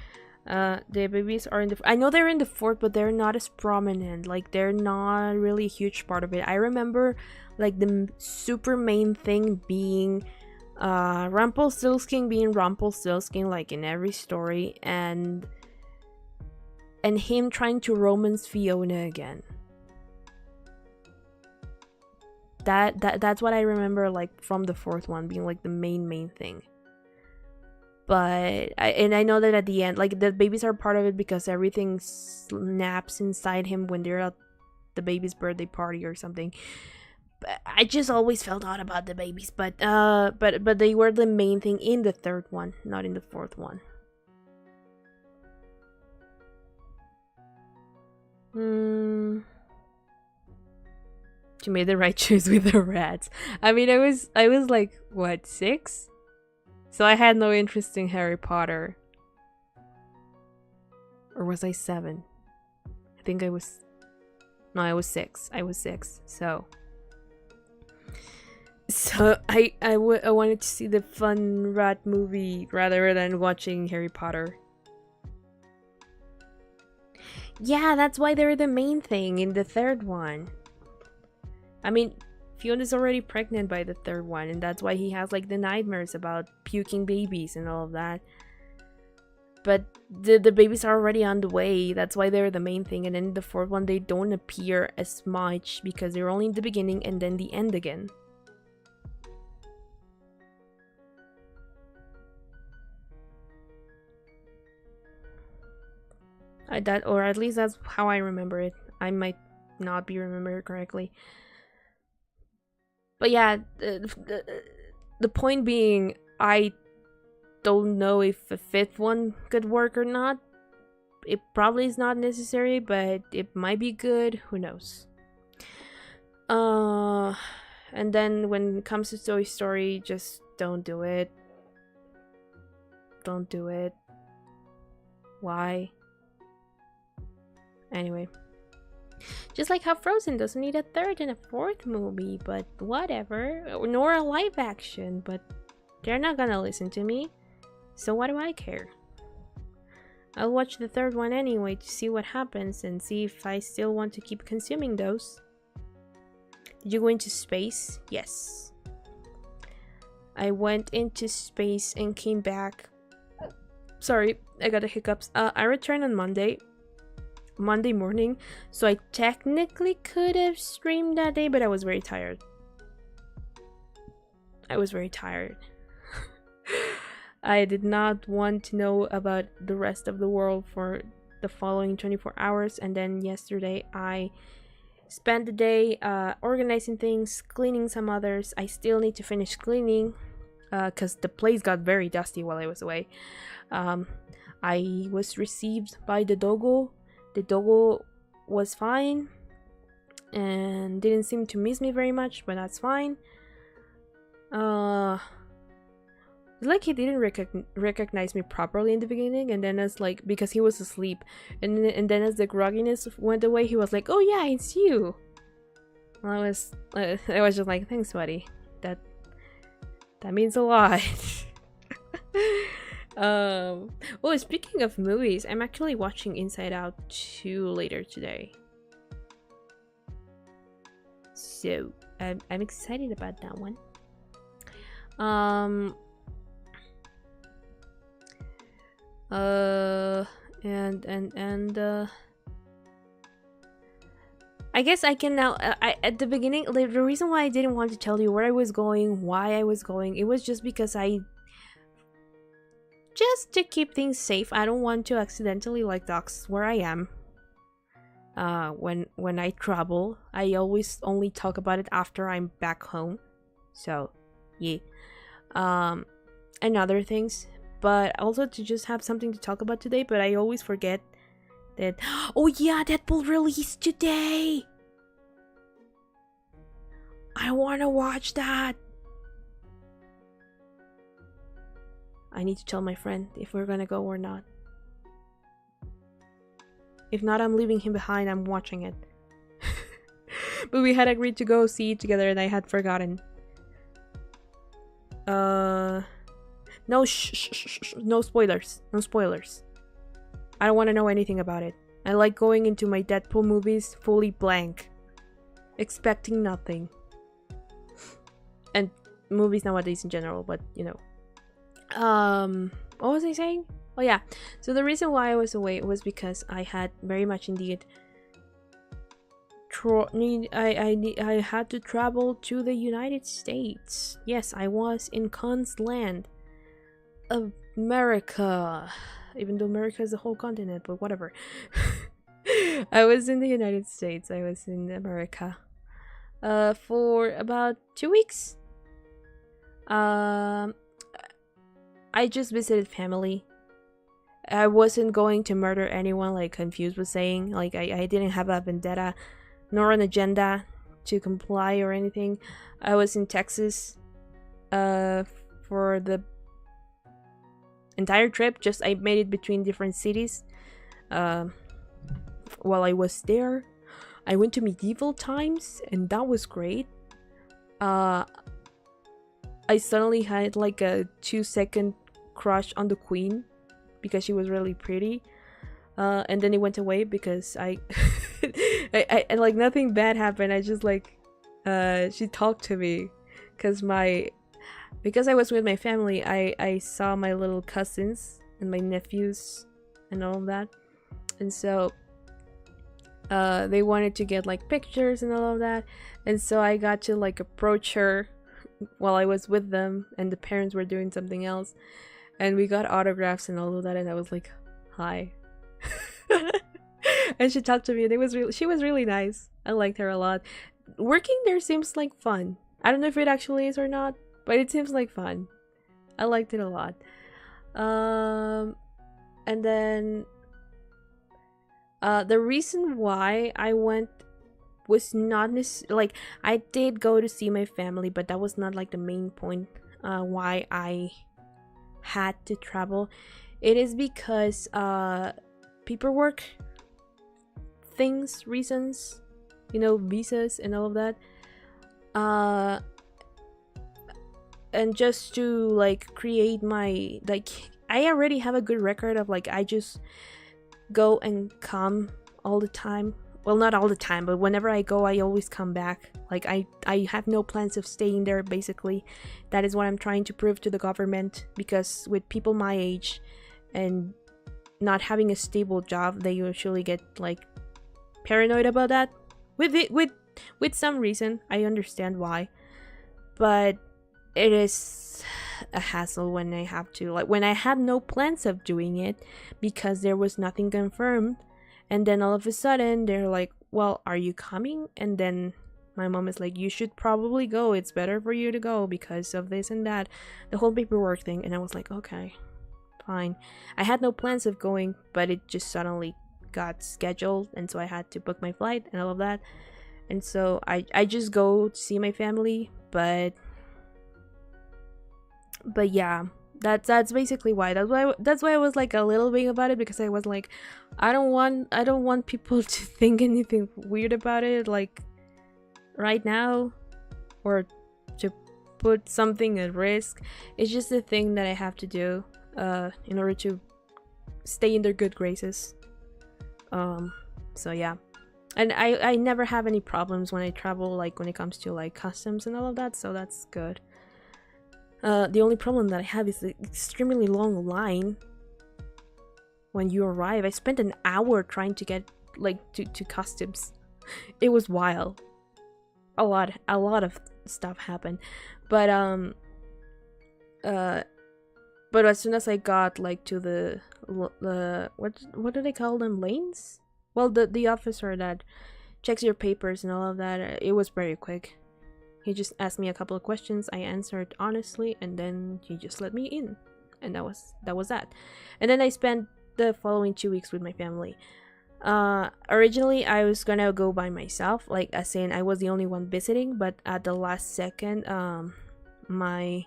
The babies are in the... I know they're in the fourth, but they're not as prominent. Like, they're not really a huge part of it. I remember, like, the super main thing being Rumpelstiltskin being Rumpelstiltskin, like, in every story, and him trying to romance Fiona again. That's what I remember, like, from the fourth one being like the main thing. But I know that at the end, like, the babies are part of it because everything snaps inside him when they're at the baby's birthday party or something. But I just always felt odd about the babies, but they were the main thing in the third one, not in the fourth one. She made the right choice with the rats. I mean, I was like, what, 6? So I had no interest in Harry Potter. Or was I 7? I think I was... No, I was 6. I was 6, so... So I wanted to see the fun rat movie rather than watching Harry Potter. Yeah, that's why they're the main thing in the third one. I mean, Fiona's already pregnant by the third one, and that's why he has, like, the nightmares about puking babies and all of that. But the babies are already on the way. That's why they're the main thing. And then the fourth one, they don't appear as much because they're only in the beginning and then the end again. Or at least that's how I remember it. I might not be remembering correctly. But yeah, the point being, I don't know if a fifth one could work or not. It probably is not necessary, but it might be good. Who knows? And then when it comes to Toy Story, just don't do it. Don't do it. Why? Anyway. Just like how Frozen doesn't need a third and a fourth movie, but whatever. Nor a live action, but they're not gonna listen to me. So what do I care? I'll watch the third one anyway to see what happens and see if I still want to keep consuming those. Did you go into space? Yes. I went into space and came back. Sorry, I got the hiccups. I returned on Monday morning, so I technically could have streamed that day, but I was very tired. I did not want to know about the rest of the world for the following 24 hours, and then yesterday I spent the day organizing things, cleaning some others. I still need to finish cleaning because the place got very dusty while I was away. I was received by the doggo. The doggo was fine and didn't seem to miss me very much, but that's fine. Like he didn't recognize me properly in the beginning, and then as like, because he was asleep, and then as the grogginess went away, he was like, "Oh yeah, it's you." I was just like, "Thanks, buddy. That means a lot." Oh, speaking of movies, I'm actually watching Inside Out 2 later today, so I'm excited about that one. I guess I can now. At the beginning, the reason why I didn't want to tell you where I was going, why I was going, it was just because just to keep things safe. I don't want to accidentally like dox where I am. When I travel, I always only talk about it after I'm back home. So, yeah. And other things. But also to just have something to talk about today, but I always forget that. Oh yeah, Deadpool released today! I wanna watch that! I need to tell my friend if we're gonna go or not. If not, I'm leaving him behind, I'm watching it. But we had agreed to go see it together and I had forgotten. No, no spoilers. No spoilers. I don't want to know anything about it. I like going into my Deadpool movies fully blank, expecting nothing. And movies nowadays in general, but you know. What was I saying? Oh yeah. So the reason why I was away was because I had very much indeed I had to travel to the United States. Yes, I was in Con's land. America, even though America is a whole continent, but whatever. I was in the United States. I was in America for about 2 weeks. I just visited family. I wasn't going to murder anyone like Confused was saying. Like I didn't have a vendetta nor an agenda to comply or anything. I was in Texas for the entire trip. Just I made it between different cities. While I was there, I went to medieval times and that was great. I suddenly had like a 2-second crush on the queen because she was really pretty, and then it went away because I like nothing bad happened. I just like she talked to me because I was with my family. I saw my little cousins and my nephews and all of that, and so they wanted to get like pictures and all of that, and so I got to like approach her while I was with them and the parents were doing something else, and we got autographs and all of that, and I was like, hi. And she talked to me and she was really nice. I liked her a lot. Working there seems like fun. I don't know if it actually is or not, but it seems like fun. I liked it a lot. And then the reason why I went was not like I did go to see my family, but that was not like the main point why I had to travel. It is because paperwork things, reasons, you know, visas and all of that, and just to like create my, like, I already have a good record of like I just go and come all the time. Well, not all the time, but whenever I go, I always come back. Like I have no plans of staying there, basically. That is what I'm trying to prove to the government, because with people my age and not having a stable job, they usually get like paranoid about that. With some reason. I understand why. But it is a hassle when I have to, like, when I had no plans of doing it because there was nothing confirmed. And then all of a sudden, they're like, well, are you coming? And then my mom is like, you should probably go. It's better for you to go because of this and that. The whole paperwork thing. And I was like, okay, fine. I had no plans of going, but it just suddenly got scheduled. And so I had to book my flight and all of that. And so I just go to see my family. But yeah. That's basically why. That's why I was like a little bit about it, because I was like, I don't want people to think anything weird about it, like right now, or to put something at risk. It's just a thing that I have to do in order to stay in their good graces. So yeah. And I never have any problems when I travel, like when it comes to like customs and all of that, so that's good. The only problem that I have is the extremely long line when you arrive. I spent an hour trying to get like to customs. It was wild. A lot of stuff happened, but as soon as I got like to the what do they call them, lanes? Well, the officer that checks your papers and all of that, it was very quick. He just asked me a couple of questions. I answered honestly, and then he just let me in, and that was that. And then I spent the following 2 weeks with my family. Originally, I was gonna go by myself, like as in I was the only one visiting. But at the last second, my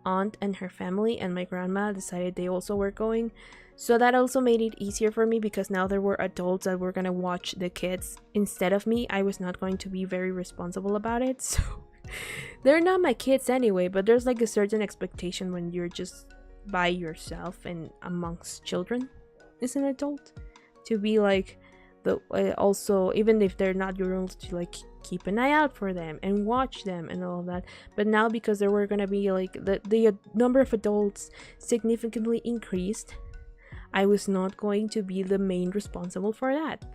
aunt and her family and my grandma decided they also were going. So that also made it easier for me, because now there were adults that were gonna watch the kids instead of me. I was not going to be very responsible about it, so they're not my kids anyway, but there's like a certain expectation when you're just by yourself and amongst children as an adult, to be like also, even if they're not your own, to like keep an eye out for them and watch them and all of that. But now, because there were gonna be like the number of adults significantly increased, I was not going to be the main responsible for that.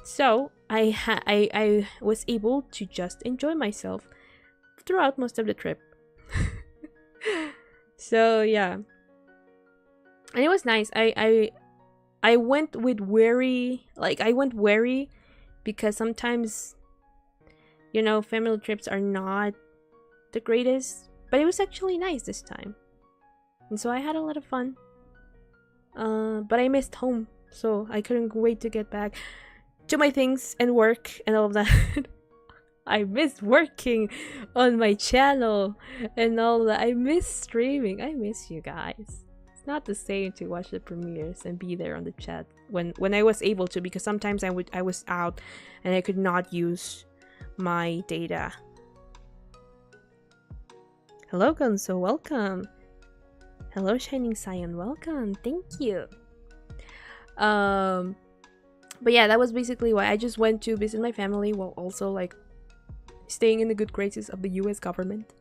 So I was able to just enjoy myself throughout most of the trip. So yeah, and it was nice. I went with wary, like I went wary, because sometimes, you know, family trips are not the greatest, but it was actually nice this time, and so I had a lot of fun. But I missed home, so I couldn't wait to get back to my things and work and all of that. I miss working on my channel and all that. I miss streaming. I miss you guys. It's not the same to watch the premieres and be there on the chat when I was able to, because sometimes I was out and I could not use my data. Hello, Gonzo, welcome. Hello, Shining Scion, welcome. Thank you. But yeah, that was basically why I just went to visit my family, while also like staying in the good graces of the US government,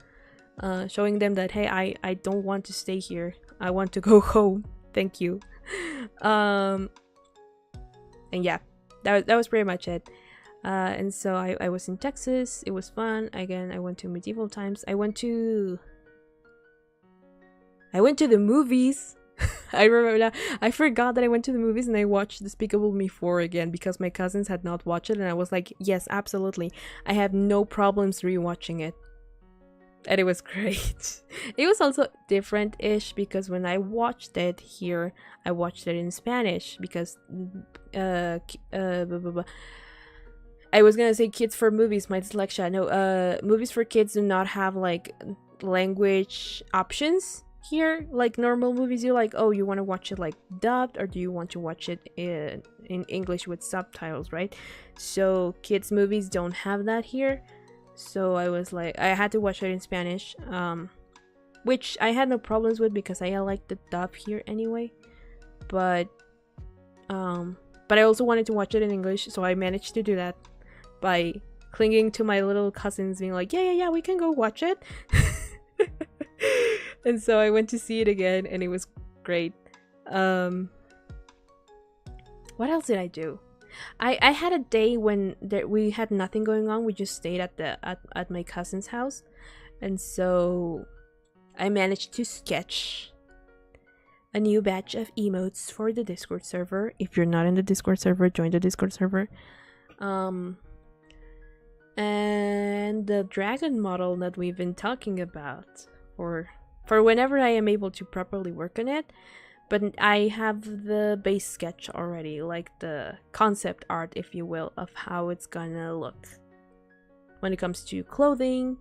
showing them that, hey, I don't want to stay here, I want to go home, thank you. And yeah, that was pretty much it. And so I was in Texas. It was fun. Again, I went to medieval times. I went to the movies. I remember that. I forgot that I went to the movies, and I watched Despicable Me 4 again because my cousins had not watched it, and I was like, yes, absolutely. I have no problems rewatching it. and it was great. It was also different-ish because when I watched it here, I watched it in Spanish because I was gonna say kids for movies, my dyslexia. No, movies for kids do not have like language options here. Like normal movies, you're like, oh, you want to watch it like dubbed, or do you want to watch it in English with subtitles, right? So kids movies don't have that here. So I was like, I had to watch it in Spanish, which I had no problems with because I like the dub here anyway. But I also wanted to watch it in English, so I managed to do that by clinging to my little cousins, being like, yeah, we can go watch it. And so I went to see it again, and it was great. What else did I do? I had a day when we had nothing going on. We just stayed at my cousin's house, and so I managed to sketch a new batch of emotes for the Discord server. If you're not in the Discord server, join the Discord server. And the dragon model that we've been talking about for whenever I am able to properly work on it. But I have the base sketch already, like the concept art, if you will, of how it's gonna look when it comes to clothing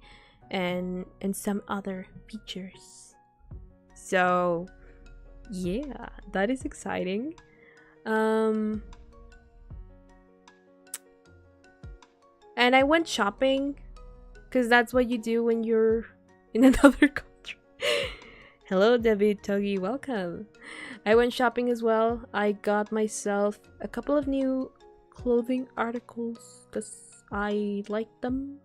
and some other features. So yeah, that is exciting. And I went shopping because that's what you do when you're in another country. Hello, David Togi, welcome. I went shopping as well. I got myself a couple of new clothing articles because I like them.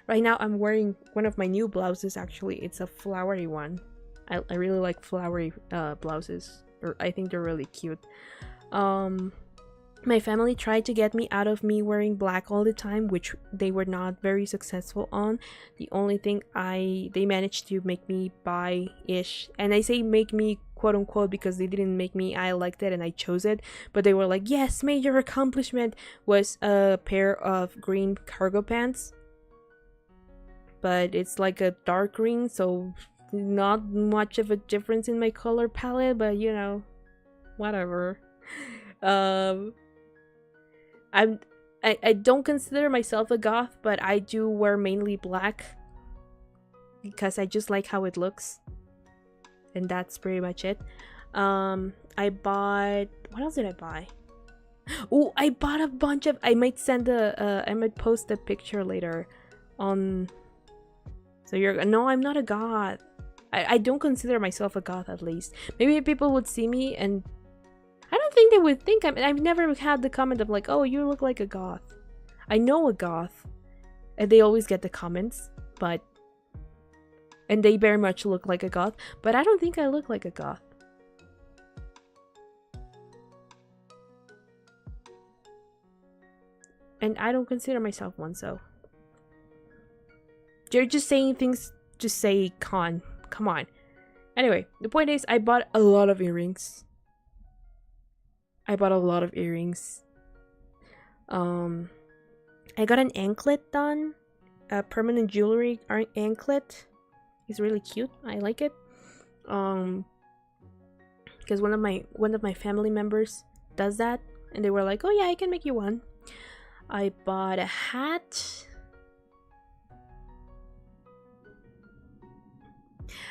Right now I'm wearing one of my new blouses, actually. It's a flowery one. I really like flowery blouses. Or I think they're really cute. My family tried to get me out of me wearing black all the time, which they were not very successful on. The only thing they managed to make me buy-ish, and I say make me quote unquote because they didn't make me, I liked it and I chose it, but they were like, yes, major accomplishment, was a pair of green cargo pants. But it's like a dark green, so not much of a difference in my color palette, but you know, whatever. I don't consider myself a goth, but I do wear mainly black because I just like how it looks, and that's pretty much it. I bought, what else did I buy? Oh, I bought a bunch of, I might post a picture later on. So no, I'm not a goth. I don't consider myself a goth, at least. Maybe people would see me and I don't think they would think I've never had the comment of like, oh, you look like a goth. I know a goth, and they always get the comments, and they very much look like a goth, but I don't think I look like a goth. And I don't consider myself one, so. You're just saying things to say con. Come on. Anyway, the point is, I bought a lot of earrings. I got an anklet done. A permanent jewelry anklet. It's really cute. I like it. Because one of my family members does that, and they were like, oh yeah, I can make you one. I bought a hat.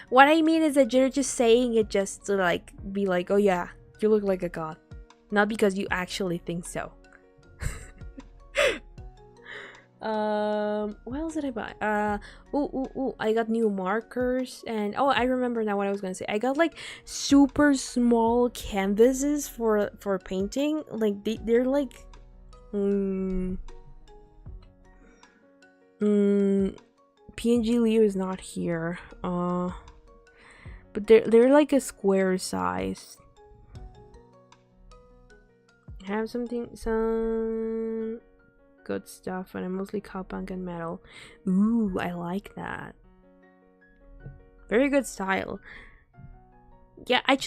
What I mean is that you're just saying it just to like be like, oh yeah, you look like a goth. Not because you actually think so. What else did I buy? I got new markers, and oh, I remember now what I was gonna say. I got like super small canvases for painting. Like they're like PNG Leo is not here. But they're like a square size. I have some good stuff, and I'm mostly cowpunk and metal. Ooh, I like that. Very good style. Yeah, I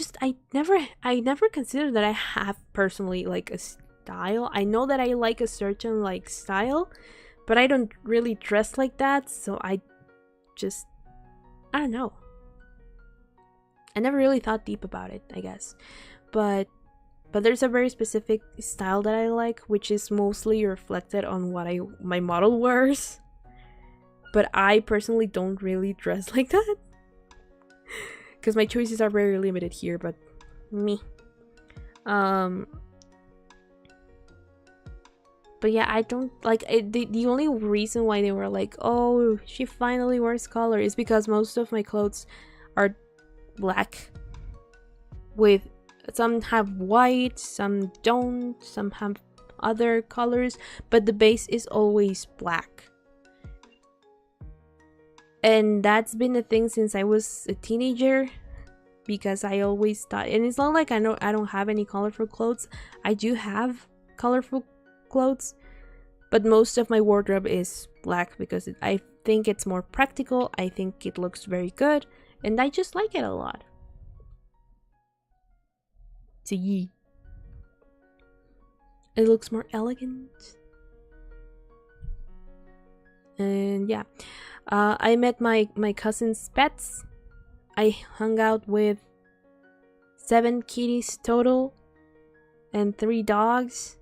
never considered that I have personally like a style. I know that I like a certain like style, but I don't really dress like that, so I just I don't know. I never really thought deep about it, I guess. But there's a very specific style that I like, which is mostly reflected on what my model wears. But I personally don't really dress like that. Because my choices are very limited here, but me. But yeah, I don't like it. The only reason why they were like, oh, she finally wears color is because most of my clothes are black. With some have white, some don't, some have other colors, but the base is always black. And that's been a thing since I was a teenager, because I always thought, and it's not like I don't have any colorful clothes. I do have colorful clothes, but most of my wardrobe is black because I think it's more practical. I think it looks very good, and I just like it a lot. It looks more elegant. And yeah, I met my cousin's pets. I hung out with 7 kitties total, and 3 dogs,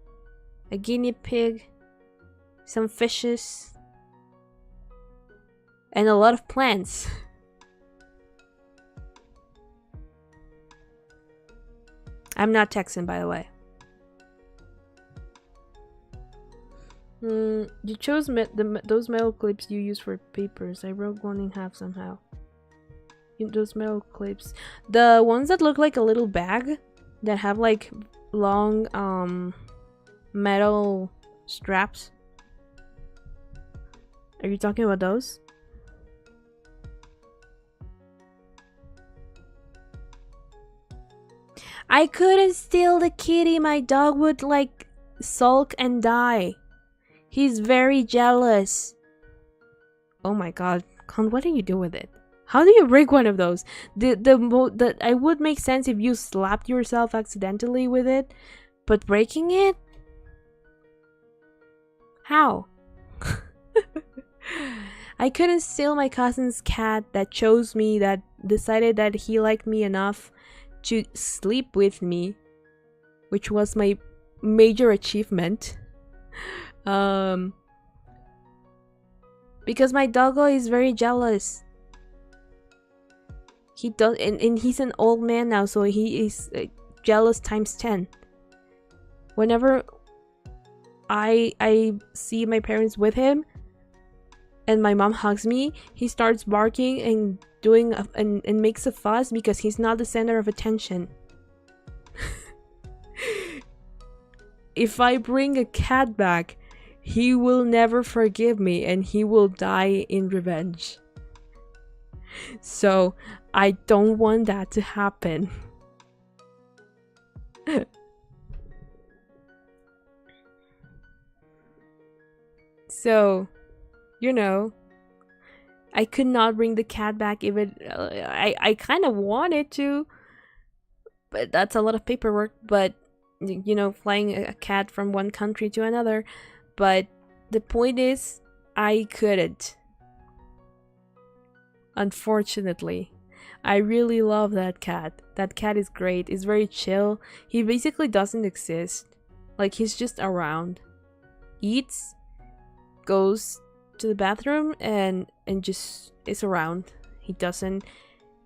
a guinea pig, some fishes, and a lot of plants. I'm not Texan, by the way. You chose those metal clips you use for papers. I broke one in half somehow. Those metal clips, the ones that look like a little bag that have like long metal straps. Are you talking about those? I couldn't steal the kitty. My dog would like sulk and die. He's very jealous. Oh my god, Con, what do you do with it? How do you break one of those? That I would make sense if you slapped yourself accidentally with it, but breaking it? How? I couldn't steal my cousin's cat that chose me, that decided that he liked me enough to sleep with me, which was my major achievement. Because my doggo is very jealous. He does, and he's an old man now, so he is jealous times 10. Whenever I see my parents with him and my mom hugs me, he starts barking and doing and makes a fuss because he's not the center of attention. If I bring a cat back, he will never forgive me and he will die in revenge. So I don't want that to happen. So, you know, I could not bring the cat back even I kind of wanted to, but that's a lot of paperwork. But you know, flying a cat from one country to another. But the point is, I couldn't. Unfortunately. I really love that cat. That cat is great. He's very chill. He basically doesn't exist. Like, he's just around. Eats, goes to the bathroom, and just is around. He doesn't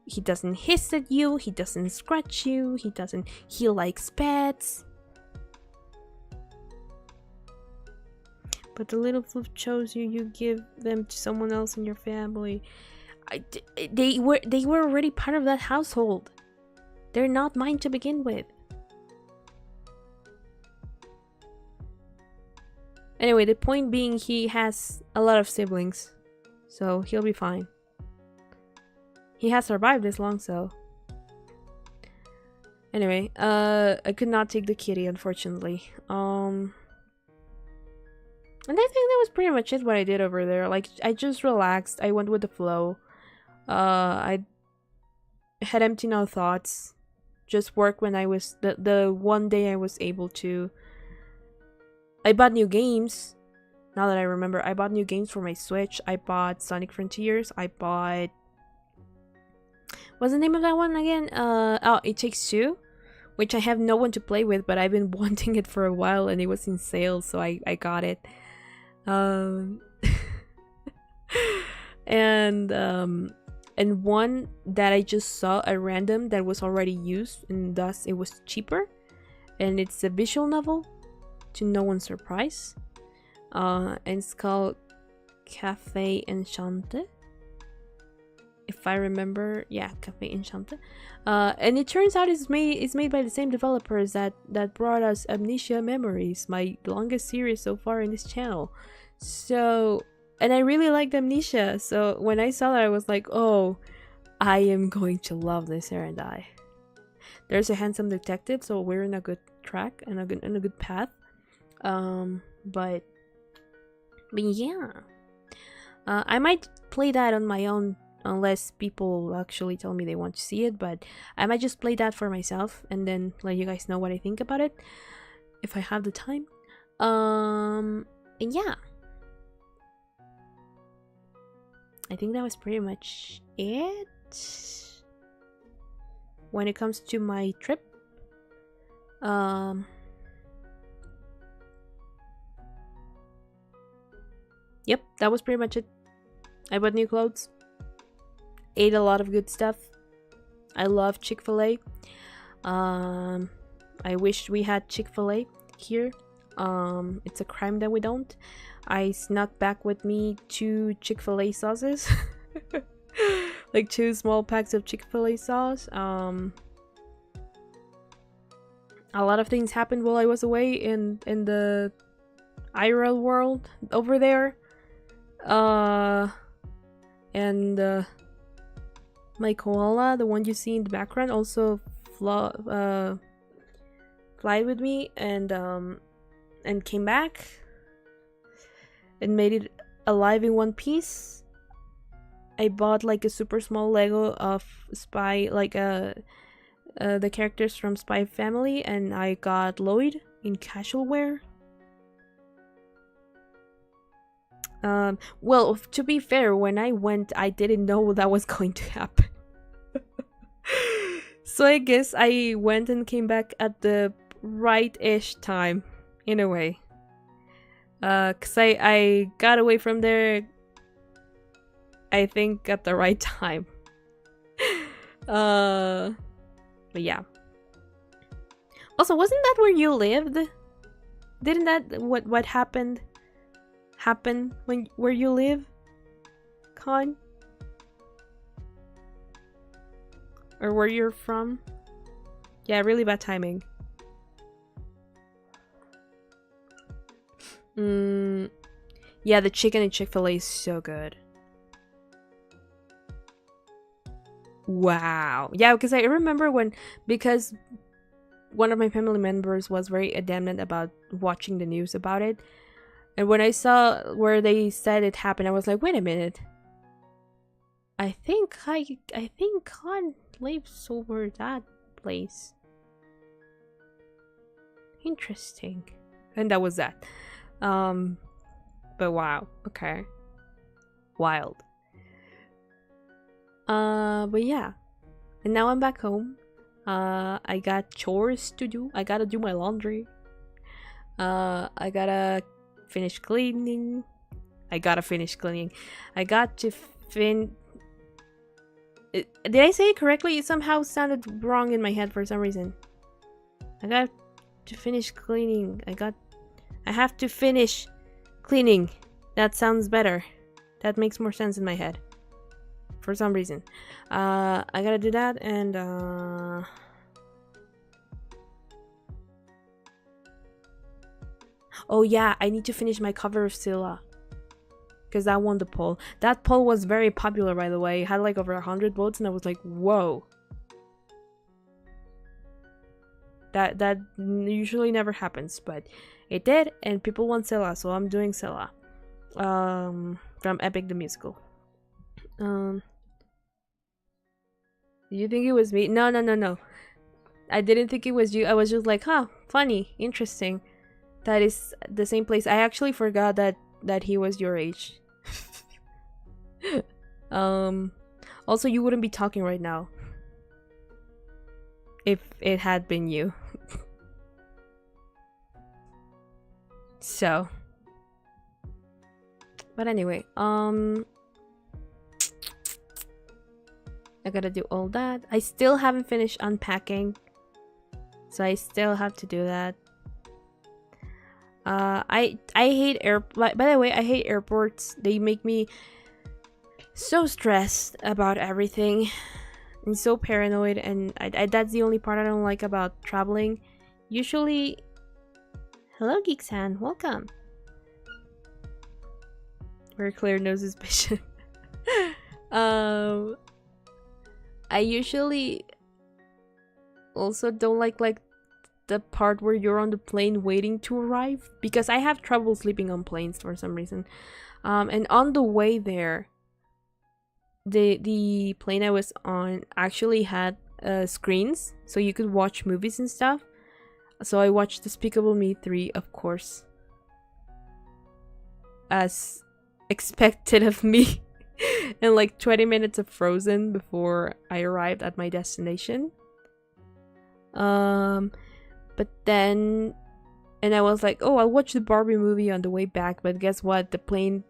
hiss at you. He doesn't scratch you. He likes pets. But the little floof chose you. You give them to someone else in your family. They were already part of that household. They're not mine to begin with. Anyway, the point being, he has a lot of siblings, so he'll be fine. He has survived this long, so. Anyway, I could not take the kitty, unfortunately. And I think that was pretty much it what I did over there. Like, I just relaxed. I went with the flow. I had empty no thoughts. Just work when I was the one day I was able to. I bought new games. Now that I remember, I bought new games for my Switch. I bought Sonic Frontiers. I bought What's the name of that one again? Oh, It Takes Two, which I have no one to play with, but I've been wanting it for a while, and it was in sale, so I got it. And one that I just saw at random that was already used, and thus it was cheaper, and it's a visual novel, to no one's surprise. And it's called Cafe Enchanté, if I remember. Yeah, Cafe Enchanté. And it turns out it's made by the same developers that brought us Amnesia Memories, my longest series so far in this channel. So, and I really liked Amnesia, so when I saw that I was like, oh, I am going to love this, aren't I? There's a handsome detective, so we're in a good track and a good path. But yeah, I might play that on my own, unless people actually tell me they want to see it, but I might just play that for myself and then let you guys know what I think about it if I have the time. And yeah, I think that was pretty much it when it comes to my trip. Yep, that was pretty much it. I bought new clothes, ate a lot of good stuff. I love Chick-fil-A. I wish we had Chick-fil-A here. It's a crime that we don't. I snuck back with me 2 Chick-fil-A sauces. Like 2 small packs of Chick-fil-A sauce. A lot of things happened while I was away in the IRL world over there. And my koala, the one you see in the background, also flew with me and came back and made it alive in one piece. I bought like a super small Lego of Spy, like the characters from Spy Family, and I got Lloyd in casual wear. Well, to be fair, when I went, I didn't know that was going to happen. So I guess I went and came back at the right-ish time, in a way. Cause I got away from there, I think, at the right time. But yeah. Also, wasn't that where you lived? Didn't that what happened happen where you live, Con? Or where you're from? Yeah, really bad timing. Yeah, the chicken in Chick-fil-A is so good. Wow. Yeah, because I remember because one of my family members was very adamant about watching the news about it. And when I saw where they said it happened, I was like, wait a minute. I think Khan lives over that place. Interesting. And that was that. But wow. Okay. Wild. But yeah. And now I'm back home. I got chores to do. I gotta do my laundry. I gotta finish cleaning. I got to did I say it correctly? It somehow sounded wrong in my head for some reason. I got to finish cleaning. I have to finish cleaning. That sounds better. That makes more sense in my head. For some reason. I gotta do that and oh yeah, I need to finish my cover of Scylla. Because I won the poll. That poll was very popular, by the way. It had like over 100 votes and I was like, whoa. That usually never happens, but it did, and people want Scylla, so I'm doing Scylla. From Epic the Musical. Do you think it was me? No. I didn't think it was you. I was just like, huh, funny, interesting. That is the same place. I actually forgot that he was your age. Also, you wouldn't be talking right now. if it had been you. So, but anyway, I gotta do all that. I still haven't finished unpacking, so I still have to do that. I hate by the way, I hate airports. They make me so stressed about everything and so paranoid, and that's the only part I don't like about traveling. Usually, hello Geek-san, welcome. Very clear, no suspicion. I usually also don't like the part where you're on the plane waiting to arrive, because I have trouble sleeping on planes for some reason. And on the way there, the plane I was on actually had screens, so you could watch movies and stuff. So I watched Despicable Me 3, of course, as expected of me, and like 20 minutes of Frozen before I arrived at my destination. But then, and I was like, oh, I'll watch the Barbie movie on the way back, but guess what? The plane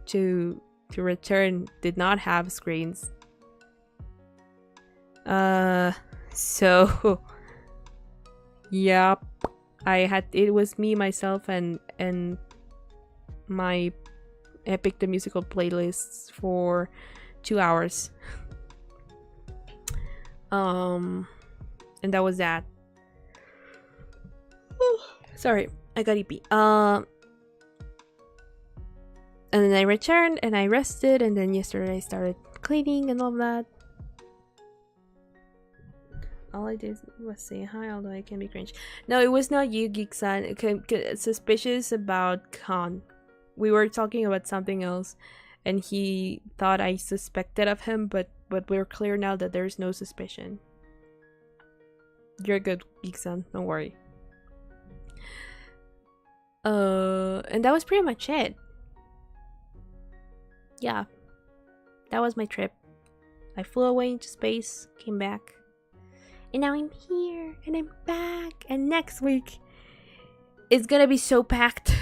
to return did not have screens. So yep, it was me, myself, and my Epic the Musical playlists for 2 hours. And that was that. Sorry, I got EP. And then I returned and I rested, and then yesterday I started cleaning and all that. All I did was say hi, although I can be cringe. No, it was not you, Geek-san. Suspicious about Khan. We were talking about something else, and he thought I suspected of him, but we're clear now that there's no suspicion. You're good, Geek-san. Don't worry. And that was pretty much it. Yeah, that was my trip. I flew away into space, came back, and now I'm here, and I'm back. And next week is gonna be so packed,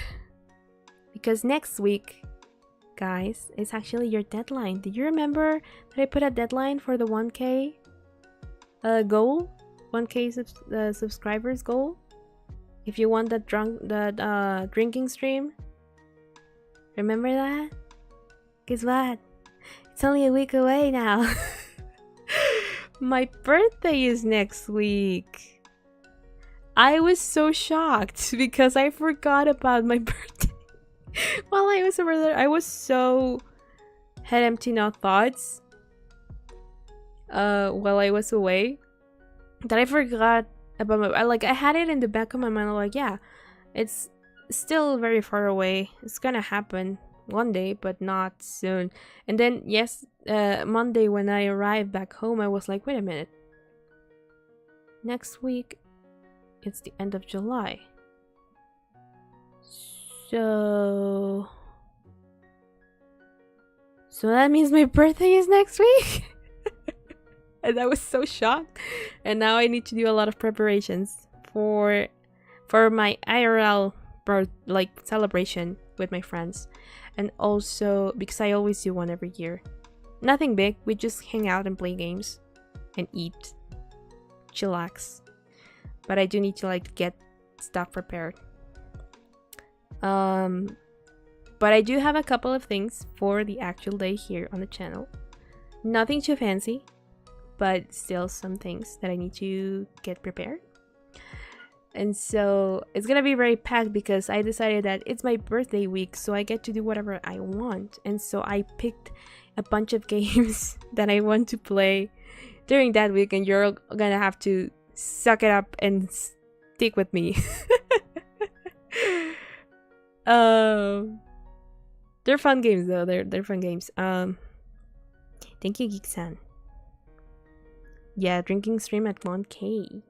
because next week, guys, it's actually your deadline. Do you remember that I put a deadline for the 1K goal? 1K subscribers goal? If you want that drinking stream, remember that? Guess what? It's only a week away now. My birthday is next week. I was so shocked because I forgot about my birthday. While I was over there, I was so head empty, no thoughts. While I was away, that I forgot about my. I had it in the back of my mind. Like, yeah, it's still very far away. It's gonna happen one day, but not soon. And then Monday when I arrived back home, I was like, wait a minute. Next week, it's the end of July. So that means my birthday is next week? And I was so shocked. And now I need to do a lot of preparations for my IRL celebration with my friends. And also because I always do one every year. Nothing big, we just hang out and play games and eat, chillax. But I do need to get stuff prepared. But I do have a couple of things for the actual day here on the channel. Nothing too fancy, but still some things that I need to get prepared. And so it's gonna be very packed because I decided that it's my birthday week, so I get to do whatever I want. And so I picked a bunch of games that I want to play during that week, and you're gonna have to suck it up and stick with me. They're fun games though. They're fun games. Thank you, Geek-san. Yeah, drinking stream at 1K.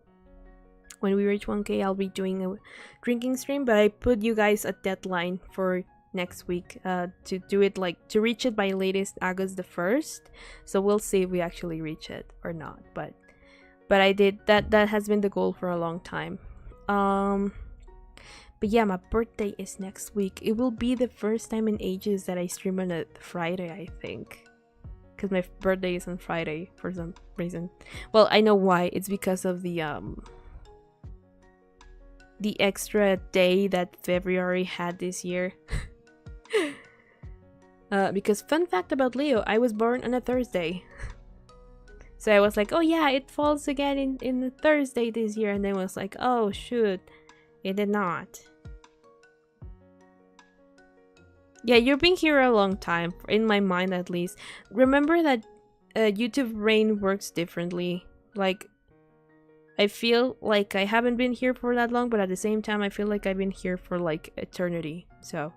When we reach 1K, I'll be doing a drinking stream, but I put you guys a deadline for next week to do it, to reach it by latest August the 1st. So we'll see if we actually reach it or not. But But I did that. That has been the goal for a long time. But yeah, my birthday is next week. It will be the first time in ages that I stream on a Friday, I think. Because my birthday is on Friday for some reason. Well, I know why. It's because of the extra day that February had this year. Because fun fact about Leo, I was born on a Thursday. So I was like, oh yeah, it falls again in the Thursday this year. And then was like, oh shoot, it did not. Yeah, you've been here a long time, in my mind at least. Remember that VTuberEN works differently. Like, I feel like I haven't been here for that long, but at the same time, I feel like I've been here for like eternity. So,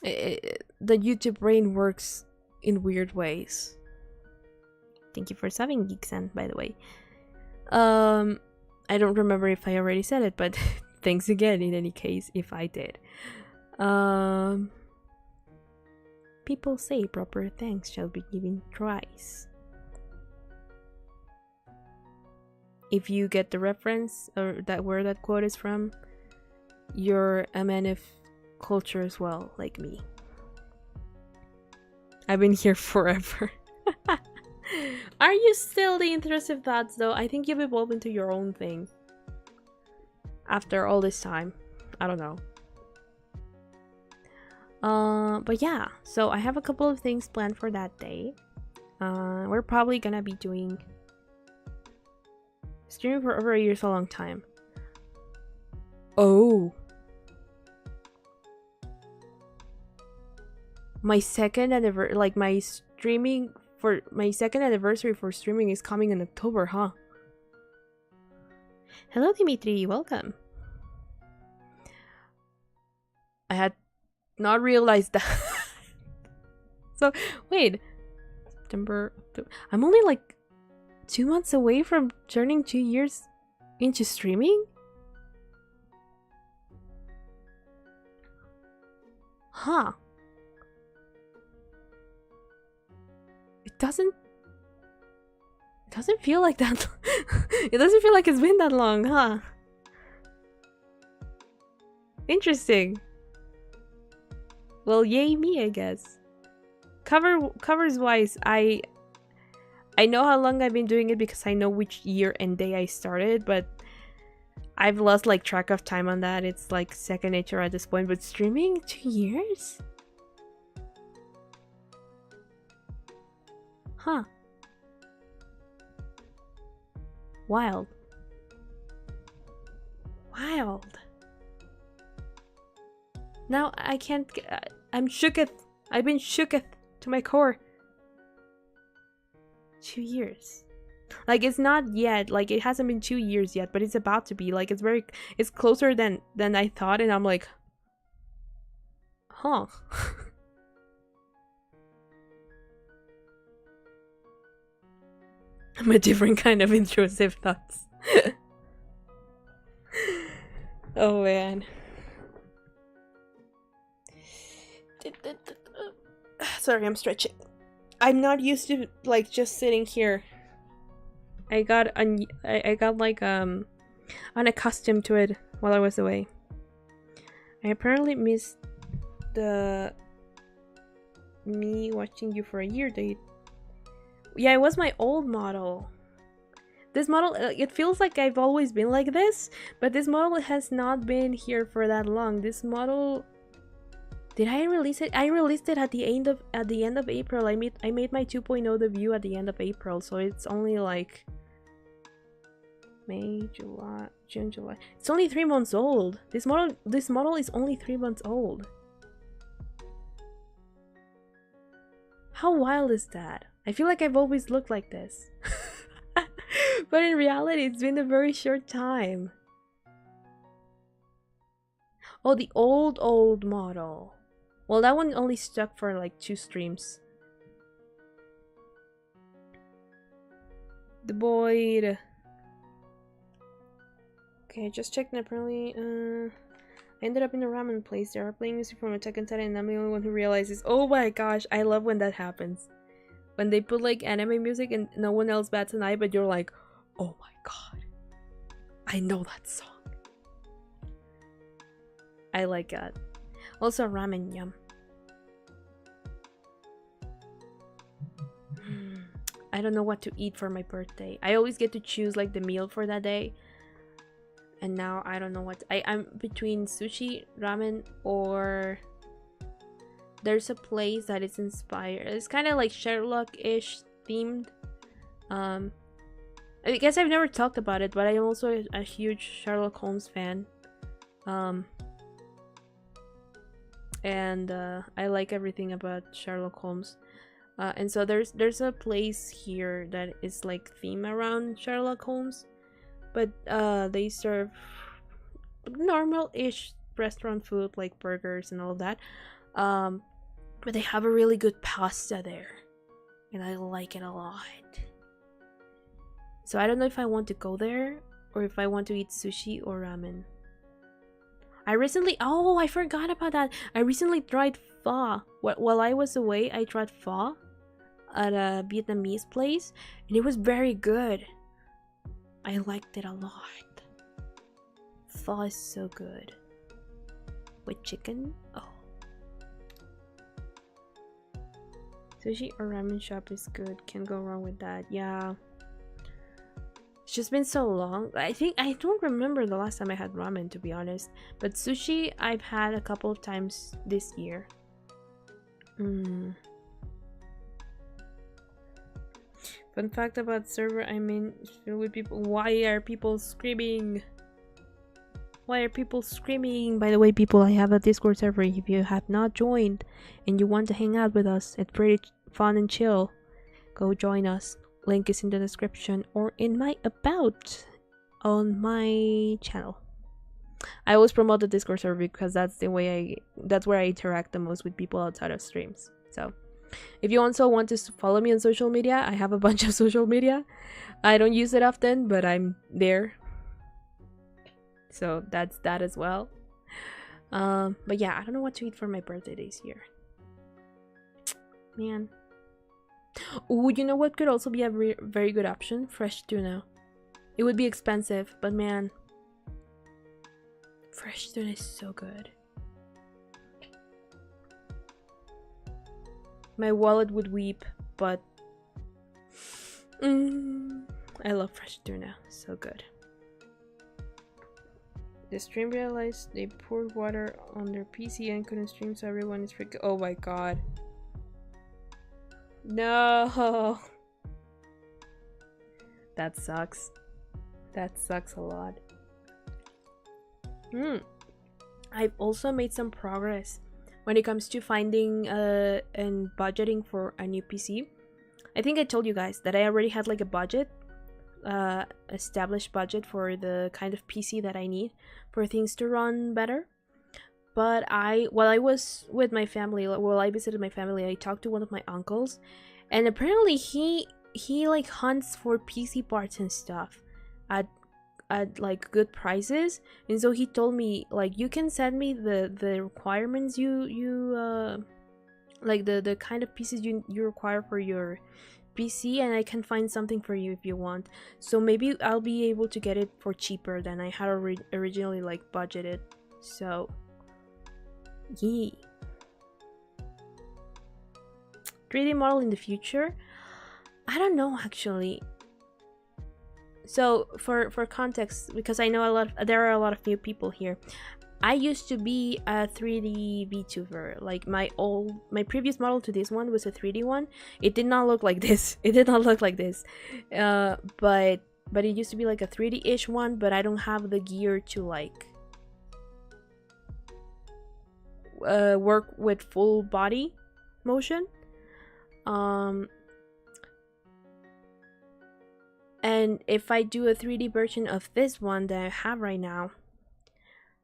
the VTuberEN works in weird ways. Thank you for subbing, Geeksan, by the way. I don't remember if I already said it, but thanks again in any case if I did. People say proper thanks shall be given twice. If you get the reference or that where that quote is from, you're a man of culture as well, like me. I've been here forever. Are you still the intrusive thoughts though? I think you've evolved into your own thing. After all this time. I don't know. But yeah, so I have a couple of things planned for that day. We're probably gonna be doing streaming for over a year, so a long time. Oh, my second anniversary, like my streaming for my second anniversary for streaming is coming in October, huh? Hello, Dimitri, welcome. I had not realized that. So, wait. September, October. I'm only like 2 months away from turning 2 years into streaming? Huh. It doesn't feel like that. It doesn't feel like it's been that long, huh? Interesting. Well, yay me, I guess. Covers wise, I know how long I've been doing it because I know which year and day I started, but I've lost like track of time on that. It's like second nature at this point. But streaming 2 years? Huh. Wild. Wild. Now I can't. I'm shooketh. I've been shooketh to my core. 2 years. Like, it's not yet. Like, it hasn't been 2 years yet, but it's about to be. Like, it's closer than I thought, and I'm like, huh. I'm a different kind of intrusive thoughts. Oh man. Sorry, I'm stretching. I'm not used to like just sitting here. I got like unaccustomed to it while I was away. I apparently missed the me watching you for a year date. Yeah, it was my old model. This model, it feels like I've always been like this, but this model has not been here for that long. This model, did I release it? I released it at the end of April. I made my 2.0 debut at the end of April, so it's only like May, July, June, July. It's only 3 months old. This model is only 3 months old. How wild is that? I feel like I've always looked like this. But in reality, it's been a very short time. Oh, the old model. Well, that one only stuck for like 2 streams. The Boyd. Okay, I just checked and apparently I ended up in a ramen place. They are playing music from Attack on Titan and I'm the only one who realizes. Oh my gosh, I love when that happens. when they put like anime music and no one else bats an eye, but you're like, oh my god, I know that song. I like that. Also ramen, yum. I don't know what to eat for my birthday. I always get to choose like the meal for that day. And now I don't know what I'm between sushi, ramen, or there's a place that is inspired. It's kind of like Sherlock-ish themed. I guess I've never talked about it, but I'm also a huge Sherlock Holmes fan. And I like everything about Sherlock Holmes. And so there's a place here that is like theme around Sherlock Holmes, but they serve normal-ish restaurant food like burgers and all of that. But they have a really good pasta there, and I like it a lot. So I don't know if I want to go there or if I want to eat sushi or ramen. I forgot about that. I recently tried pho. While I was away, I tried pho at a Vietnamese place, and it was very good. I liked it a lot. Pho is so good. With chicken? Oh. Sushi or ramen shop is good. Can't go wrong with that. Yeah. It's just been so long. I don't remember the last time I had ramen, to be honest. But sushi I've had a couple of times this year. Fun fact about server, I mean, filled with people. Why are people screaming? Why are people screaming? By the way, people, I have a Discord server. If you have not joined and you want to hang out with us, it's pretty fun and chill. Go join us. Link is in the description or in my about on my channel. I always promote the Discord server because that's where I interact the most with people outside of streams. So if you also want to follow me on social media, I have a bunch of social media. I don't use it often, but I'm there. So that's that as well. But yeah, I don't know what to eat for my birthday this year. Man. Oh, you know what could also be a very good option? Fresh tuna. It would be expensive, but man, fresh tuna is so good. My wallet would weep, but I love fresh tuna. So good. The stream realized they poured water on their PC and couldn't stream, so everyone is freaking. Oh my god. No. That sucks. That sucks a lot. I've also made some progress when it comes to finding and budgeting for a new PC. I think I told you guys that I already had like a budget, established budget for the kind of PC that I need for things to run better. But while I was with my family, while I visited my family, I talked to one of my uncles, and apparently he like hunts for PC parts and stuff at like good prices. And so he told me, like, you can send me the requirements you like the kind of pieces you require for your PC, and I can find something for you if you want. So maybe I'll be able to get it for cheaper than I had originally like budgeted. So yeah. 3D model in the future? I don't know actually. So for context, because I know there are a lot of new people here. I used to be a 3D VTuber. Like my previous model to this one was a 3D one. It did not look like this. It did not look like this. But it used to be like a 3D-ish one, but I don't have the gear to like work with full body motion. And if I do a 3D version of this one that I have right now,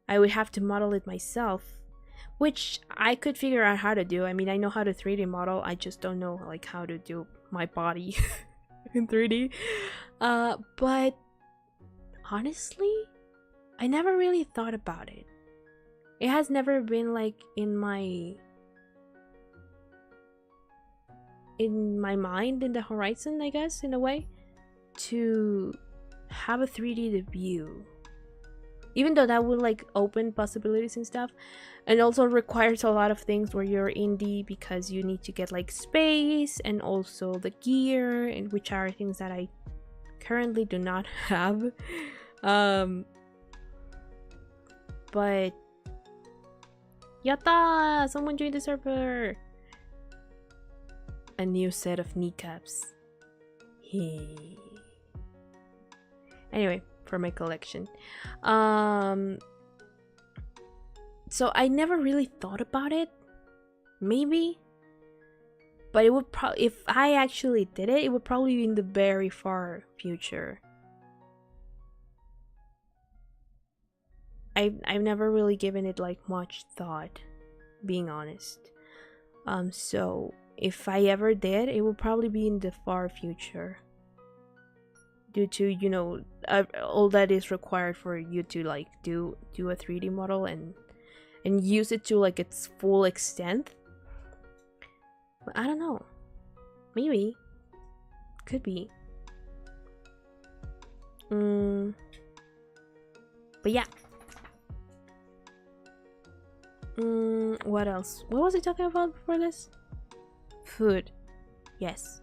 I would have to model it myself, which I could figure out how to do. I mean, I know how to 3D model, I just don't know like how to do my body in 3D. But honestly, I never really thought about it. It has never been like in my in my mind, in the horizon, I guess, in a way, to have a 3D debut. Even though that would like open possibilities and stuff, and also requires a lot of things where you're indie, because you need to get like space and also the gear, and which are things that I currently do not have. But yatta! Someone joined the server! A new set of kneecaps. Hey. Anyway, for my collection. So I never really thought about it. Maybe. But it would probably, if I actually did it, it would probably be in the very far future. I've never really given it like much thought, being honest. So if I ever did, it would probably be in the far future, due to, you know, all that is required for you to like do a 3D model and use it to like its full extent. But I don't know, maybe, could be. But yeah. What else? What was I talking about before this? Food. Yes.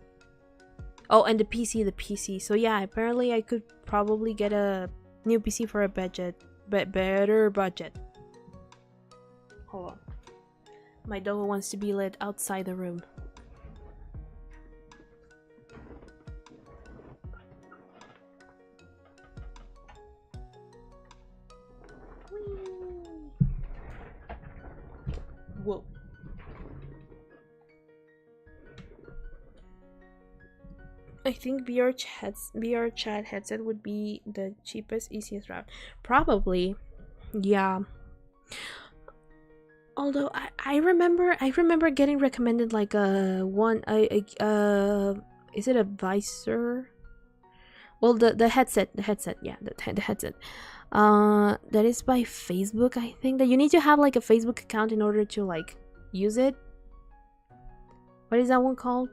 Oh, and the PC. So yeah, apparently I could probably get a new PC for a better budget. Hold on. My dog wants to be let outside the room. Whoa. I think VR chat headset would be the cheapest, easiest route. Probably, yeah. Although I remember getting recommended like is it a visor? Well, the headset, yeah, the headset. That is by Facebook. I think that you need to have like a Facebook account in order to like use it. What is that one called?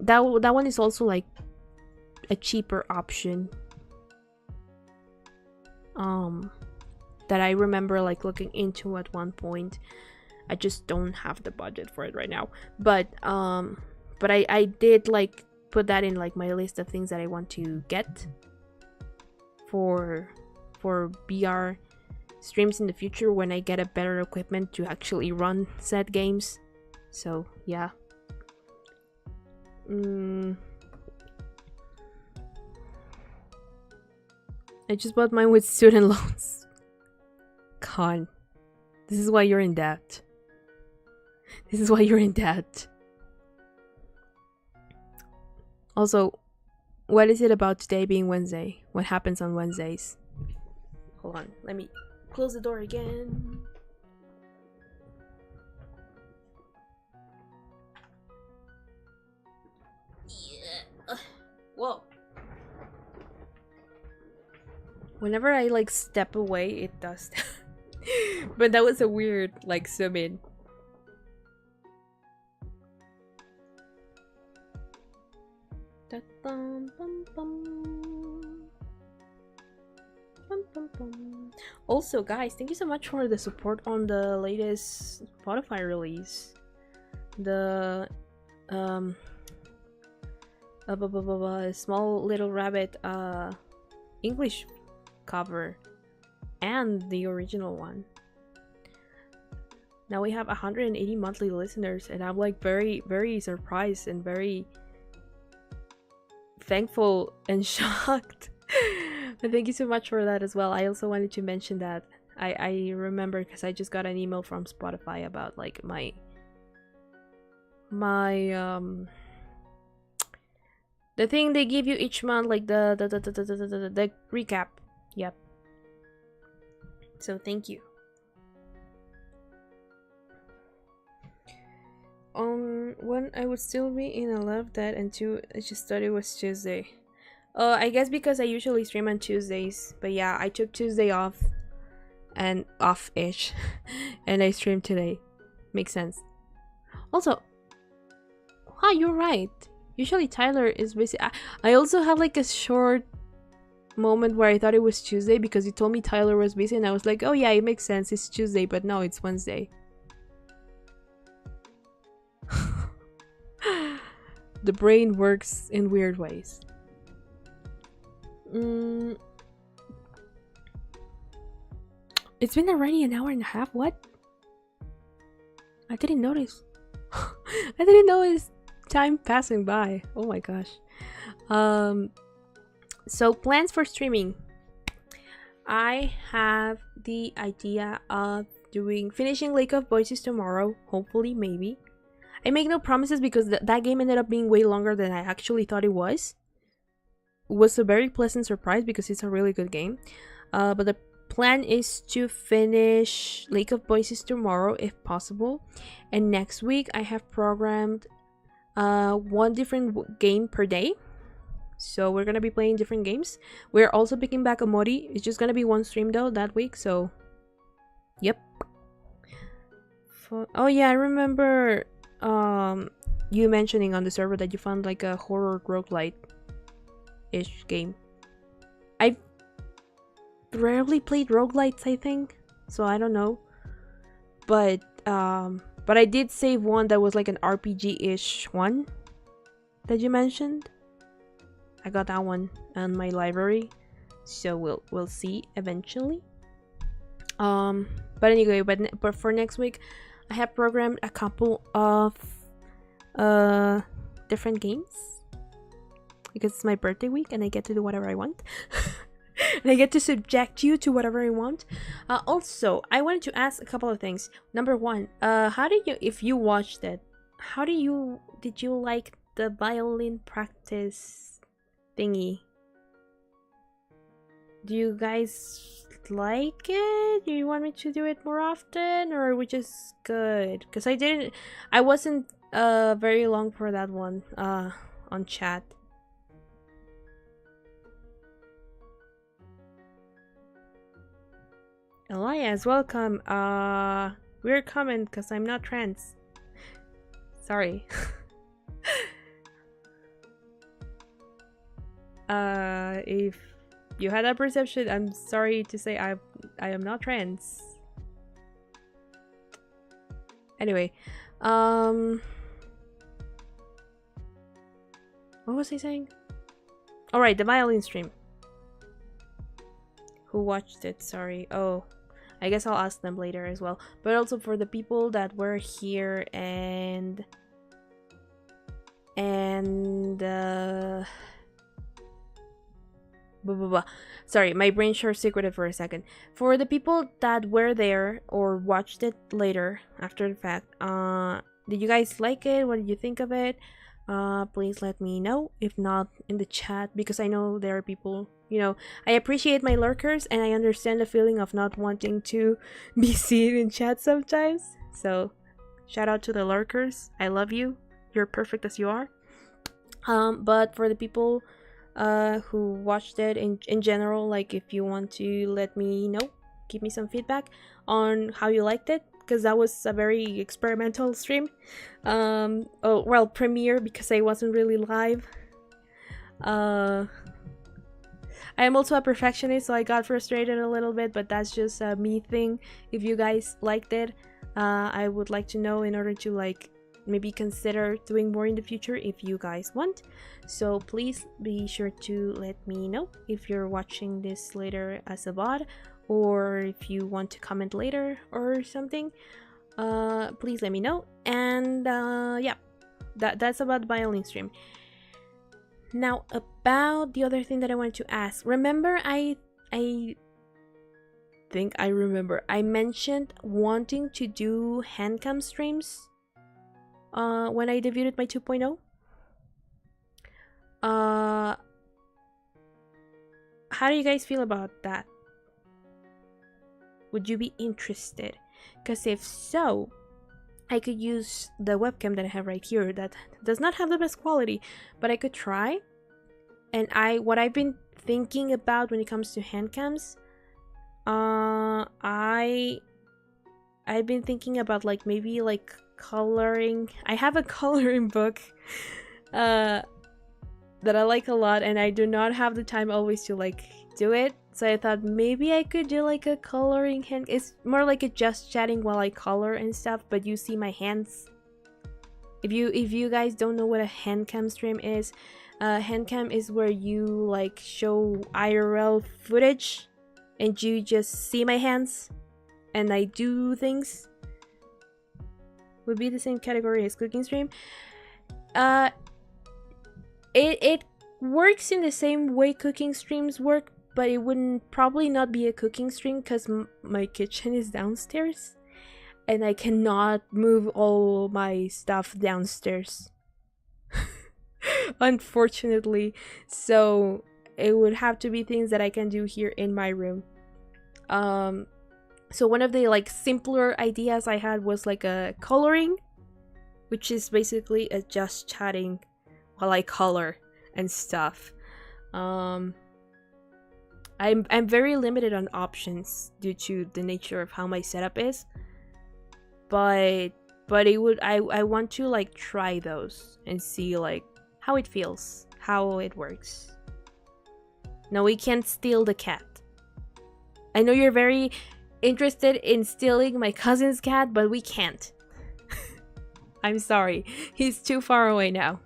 That one is also like a cheaper option. That I remember like looking into at one point. I just don't have the budget for it right now. But I did like put that in like my list of things that I want to get for VR streams in the future when I get a better equipment to actually run said games. So yeah. I just bought mine with student loans. Con. This is why you're in debt. This is why you're in debt. Also, what is it about today being Wednesday? What happens on Wednesdays? Hold on, let me close the door again. Yeah. Whoa. Whenever I like step away, it does. But that was a weird like zoom in. Also, guys, thank you so much for the support on the latest Spotify release. The Small Little Rabbit English cover and the original one. Now we have 180 monthly listeners, and I'm like very, very surprised and very thankful and shocked. But thank you so much for that as well. I also wanted to mention that I remember because I just got an email from Spotify about like my the thing they give you each month, like the recap. Yep. So thank you. One, I would still be in a love that, and two, I just thought it was Tuesday. I guess because I usually stream on Tuesdays, but yeah, I took Tuesday off and off-ish and I streamed today. Makes sense. Also, you're right. Usually Tyler is busy. I also had like a short moment where I thought it was Tuesday because you told me Tyler was busy, and I was like, oh yeah, it makes sense, it's Tuesday, but no, it's Wednesday. The brain works in weird ways. It's been already an hour and a half. What? I didn't notice. I didn't notice time passing by. Oh my gosh. So plans for streaming. I have the idea of finishing Lake of Voices tomorrow. Hopefully, maybe. I make no promises because that game ended up being way longer than I actually thought it was. It was a very pleasant surprise because it's a really good game. But the plan is to finish Lake of Voices tomorrow if possible. And next week I have programmed one different game per day. So we're gonna be playing different games. We're also picking back a Mori. It's just gonna be one stream though that week, so yep. Oh yeah, I remember you mentioning on the server that you found like a horror roguelite-ish game. I've rarely played roguelites, I think, so I don't know. But I did save one that was like an RPG-ish one that you mentioned. I got that one on my library, so we'll see eventually. But anyway, but for next week, I have programmed a couple of different games because it's my birthday week and I get to do whatever I want. And I get to subject you to whatever I want. Also, I wanted to ask a couple of things. Number one, how did you, if you watched it, did you like the violin practice thingy? Do you guys like it? Do you want me to do it more often, or are we just good? Because I wasn't very long for that one on chat. Elias, welcome. Weird comment because I'm not trans. Sorry. If you had that perception, I'm sorry to say I am not trans. Anyway, what was I saying? Alright, the violin stream. Who watched it? Sorry. Oh, I guess I'll ask them later as well. But also for the people that were here and sorry, my brain short-circuited for a second. For the people that were there or watched it later after the fact, did you guys like it? What did you think of it? Please let me know, if not in the chat, because I know there are people, you know, I appreciate my lurkers and I understand the feeling of not wanting to be seen in chat sometimes. So shout out to the lurkers. I love you. You're perfect as you are. But for the people who watched it in general, like if you want to let me know, give me some feedback on how you liked it, because that was a very experimental stream. Oh well, premiere, because I wasn't really live. I am also a perfectionist, so I got frustrated a little bit, but that's just a me thing. If you guys liked it, I would like to know in order to like maybe consider doing more in the future if you guys want. So please be sure to let me know if you're watching this later as a VOD, or if you want to comment later or something. Please let me know. And yeah, that's about the violin stream. Now about the other thing that I wanted to ask. Remember, I think I remember I mentioned wanting to do handcam streams when I debuted my 2.0. How do you guys feel about that? Would you be interested? Because if so, I could use the webcam that I have right here that does not have the best quality, but I could try. And what I've been thinking about when it comes to handcams, I've been thinking about like maybe like coloring. I have a coloring book that I like a lot, and I do not have the time always to like do it. So I thought maybe I could do like a coloring hand. It's more like a just chatting while I color and stuff, but you see my hands. If you guys don't know what a handcam stream is, handcam is where you like show IRL footage and you just see my hands and I do things. Would be the same category as cooking stream. It works in the same way cooking streams work, but it wouldn't probably not be a cooking stream because my kitchen is downstairs and I cannot move all my stuff downstairs. Unfortunately. So it would have to be things that I can do here in my room. So one of the like simpler ideas I had was like a coloring, which is basically a just chatting while I color and stuff. I'm very limited on options due to the nature of how my setup is. But it would I want to like try those and see like how it feels, how it works. No, we can't steal the cat. I know you're very interested in stealing my cousin's cat, but we can't. I'm sorry. He's too far away now.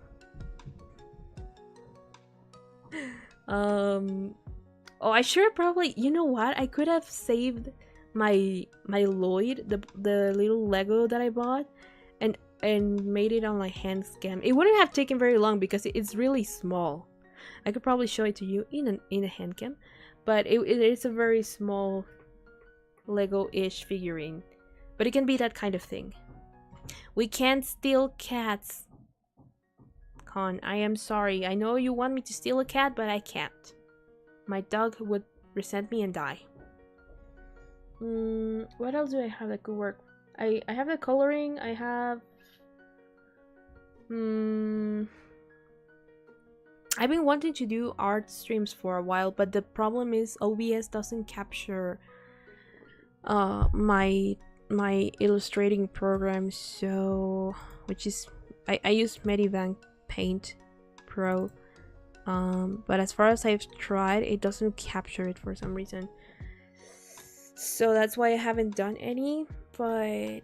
Oh, I should probably, you know what? I could have saved my Lloyd, the little Lego that I bought, and made it on my hand cam. It wouldn't have taken very long because it's really small. I could probably show it to you in a hand cam, but it is a very small Lego-ish figurine. But it can be that kind of thing. We can't steal cats. Con, I am sorry. I know you want me to steal a cat, but I can't. My dog would resent me and die. What else do I have that could work? I have the coloring. I have... I've been wanting to do art streams for a while, but the problem is OBS doesn't capture my illustrating program, so which is I use Medibank Paint Pro, but as far as I've tried, it doesn't capture it for some reason. So that's why I haven't done any, but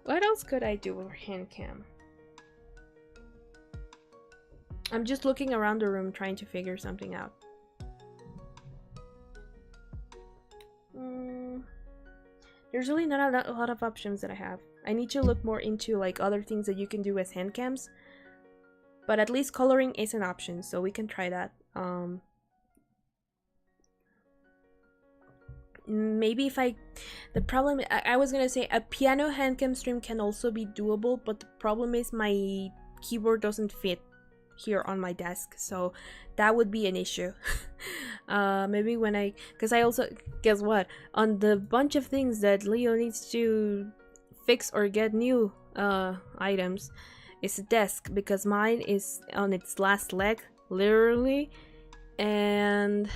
what else could I do with hand cam? I'm just looking around the room trying to figure something out. There's really not a lot of options that I have. I need to look more into like other things that you can do with hand cams. But at least coloring is an option, so we can try that. Maybe if the problem, I was gonna say a piano hand cam stream can also be doable, but the problem is my keyboard doesn't fit here on my desk, so that would be an issue. Maybe when because I also, guess what, on the bunch of things that Leo needs to fix or get new items is a desk, because mine is on its last leg, literally, and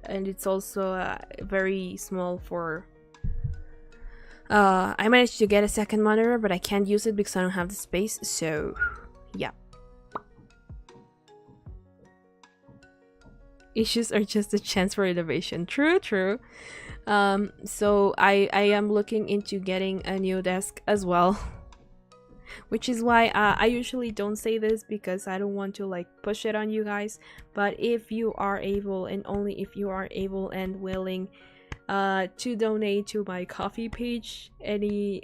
and it's also very small for I managed to get a second monitor, but I can't use it because I don't have the space, so yeah. Issues are just a chance for innovation. True. So I am looking into getting a new desk as well. Which is why I usually don't say this, because I don't want to like push it on you guys. But if you are able, and only if you are able and willing to donate to my Ko-fi page, any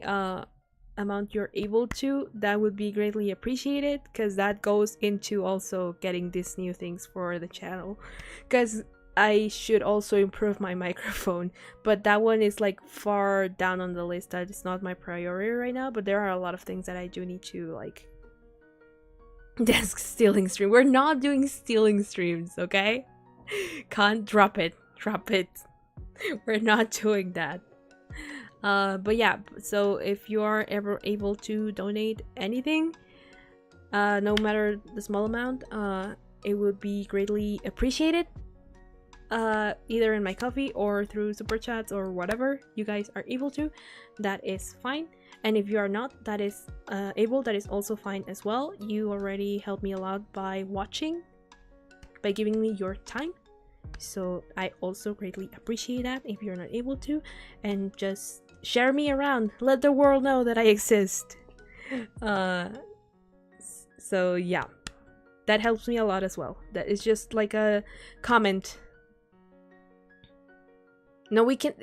amount you're able to, that would be greatly appreciated, because that goes into also getting these new things for the channel. Because I should also improve my microphone, but that one is like far down on the list. That is not my priority right now, but there are a lot of things that I do need to like. Desk stealing stream. We're not doing stealing streams, okay? Can't drop it. We're not doing that. But yeah, so if you are ever able to donate anything, no matter the small amount, it would be greatly appreciated. Either in my coffee or through super chats or whatever you guys are able to, that is fine. And if you are not, that is able, that is also fine as well. You already helped me a lot by watching, by giving me your time, so I also greatly appreciate that. If you're not able to, and just share me around, let the world know that I exist. So yeah, that helps me a lot as well. That is just like a comment. No, we can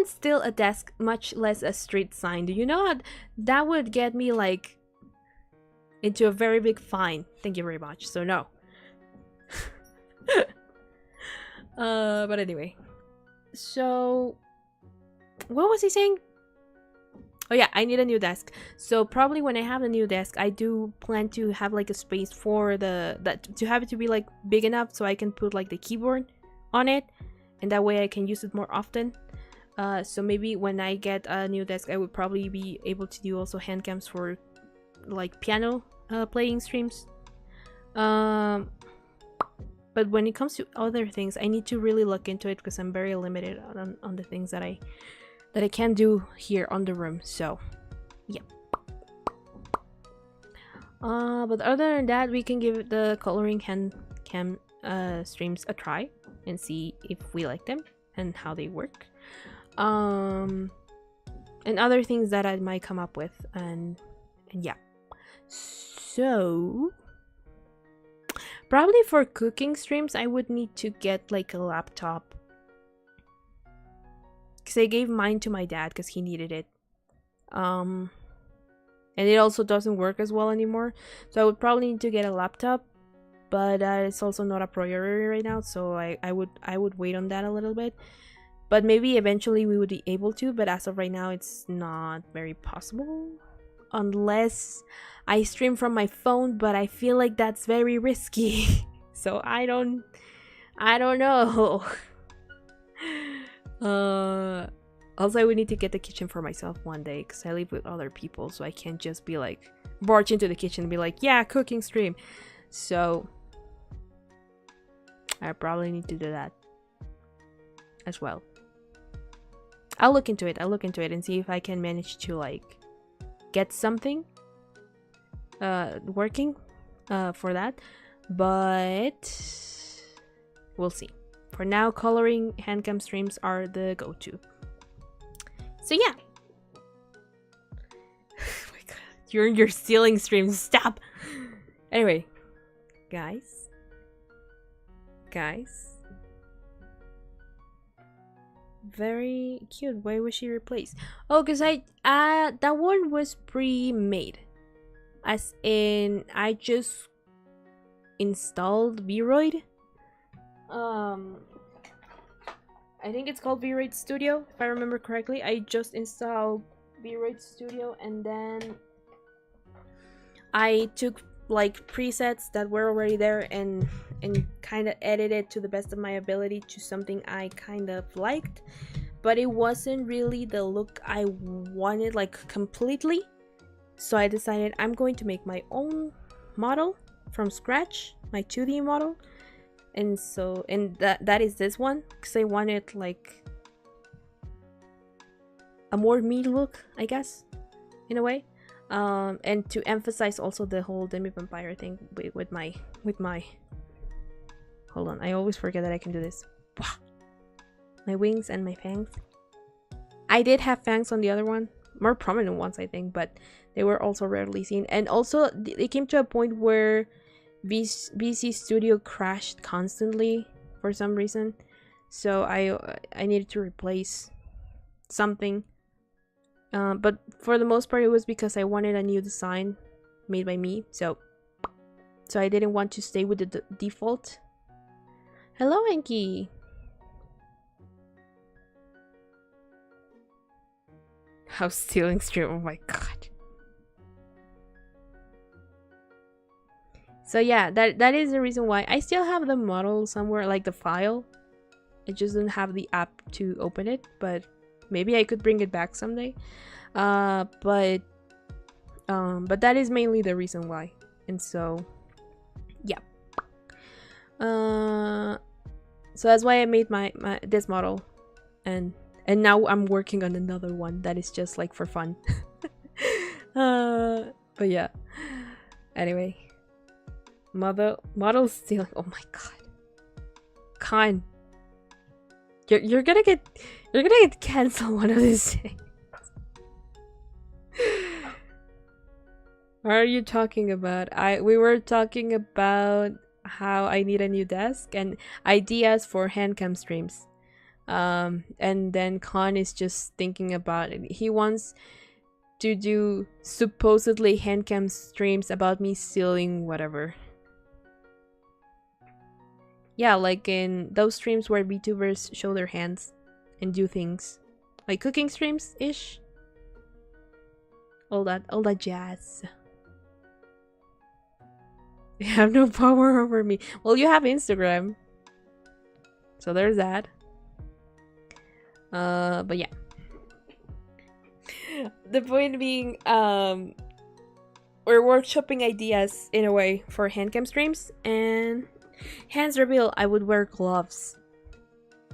steal a desk, much less a street sign. Do you know how that would get me like into a very big fine? Thank you very much. So no. But anyway, so what was he saying? Oh yeah, I need a new desk. So probably when I have a new desk, I do plan to have like a space for to have it to be like big enough so I can put like the keyboard on it, and that way I can use it more often. So maybe when I get a new desk, I would probably be able to do also hand cams for like piano playing streams. But when it comes to other things, I need to really look into it because I'm very limited on the things that I can do here on the room. So yeah. But other than that, we can give the coloring hand cam streams a try and see if we like them and how they work. And other things that I might come up with, and yeah. So probably for cooking streams, I would need to get like a laptop, because I gave mine to my dad because he needed it. And it also doesn't work as well anymore, so I would probably need to get a laptop, but it's also not a priority right now, so I would wait on that a little bit. But maybe eventually we would be able to, but as of right now it's not very possible, unless I stream from my phone, but I feel like that's very risky. So I don't know. Also I would need to get the kitchen for myself one day, because I live with other people, so I can't just be like barge into the kitchen and be like, yeah, cooking stream. So I probably need to do that as well. I'll look into it and see if I can manage to like get something working for that, but we'll see. For now, coloring handcam streams are the go-to. So yeah. Oh my god, you're stealing streams, stop. Anyway, guys, very cute. Why was she replaced? Oh, because that one was pre-made, as in I just installed VRoid. I think it's called VRoid Studio, if I remember correctly. I just installed VRoid Studio, and then I took like presets that were already there and kind of edited to the best of my ability to something I kind of liked, but it wasn't really the look I wanted like completely. So I decided I'm going to make my own model from scratch, my 2D model. And so, that is this one, because I wanted like a more me look, I guess, in a way. And to emphasize also the whole demi-vampire thing with my hold on, I always forget that I can do this. My wings and my fangs. I did have fangs on the other one, more prominent ones I think, but they were also rarely seen. And also it came to a point where VC Studio crashed constantly for some reason, so I needed to replace something. But for the most part, it was because I wanted a new design made by me. So I didn't want to stay with the default. Hello, Enki. How stealing stream? Oh my god. So yeah, that is the reason why I still have the model somewhere, like the file. I just don't have the app to open it, but maybe I could bring it back someday. But that is mainly the reason why. And so yeah. So that's why I made my this model, and now I'm working on another one that is just like for fun. But yeah. Anyway, model stealing. Oh my god, Khan, you're gonna get canceled one of these days. What are you talking about? We were talking about how I need a new desk and ideas for handcam streams. And then Khan is just thinking about it. He wants to do supposedly handcam streams about me stealing whatever. Yeah, like in those streams where VTubers show their hands and do things. Like cooking streams-ish. All that jazz. You have no power over me. Well, you have Instagram. So there's that. But yeah. The point being, we're workshopping ideas in a way for handcam streams, and hands reveal I would wear gloves.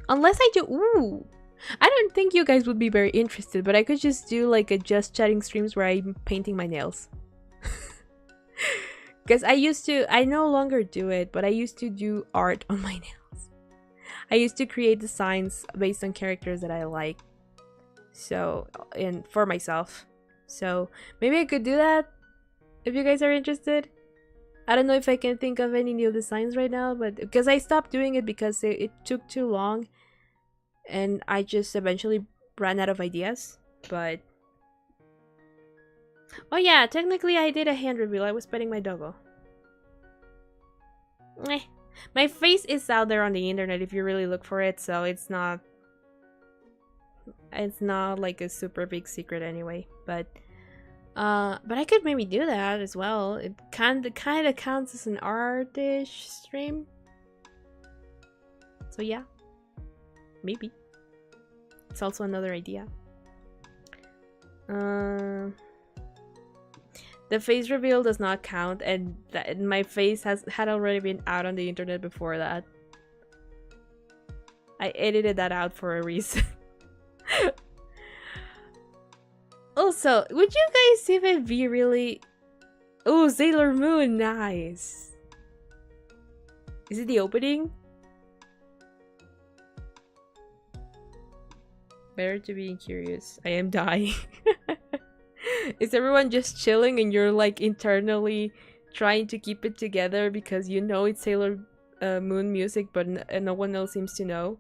Unless I do. Ooh. I don't think you guys would be very interested, but I could just do like a just chatting streams where I'm painting my nails. Because I no longer do it, but I used to do art on my nails. I used to create designs based on characters that I like. So, and for myself. So, maybe I could do that if you guys are interested. I don't know if I can think of any new designs right now, but because I stopped doing it because it took too long. And I just eventually ran out of ideas. But oh yeah, technically I did a hand reveal. I was petting my doggo. My face is out there on the internet if you really look for it, so it's not like a super big secret anyway. But I could maybe do that as well. It kind of counts as an artish stream. So yeah, maybe. It's also another idea. The face reveal does not count, and my face had already been out on the internet before that. I edited that out for a reason. Also, would you guys even be really... Oh, Sailor Moon, nice. Is it the opening? Better to be curious. I am dying. Is everyone just chilling and you're like internally trying to keep it together because you know it's Sailor Moon music, but no one else seems to know?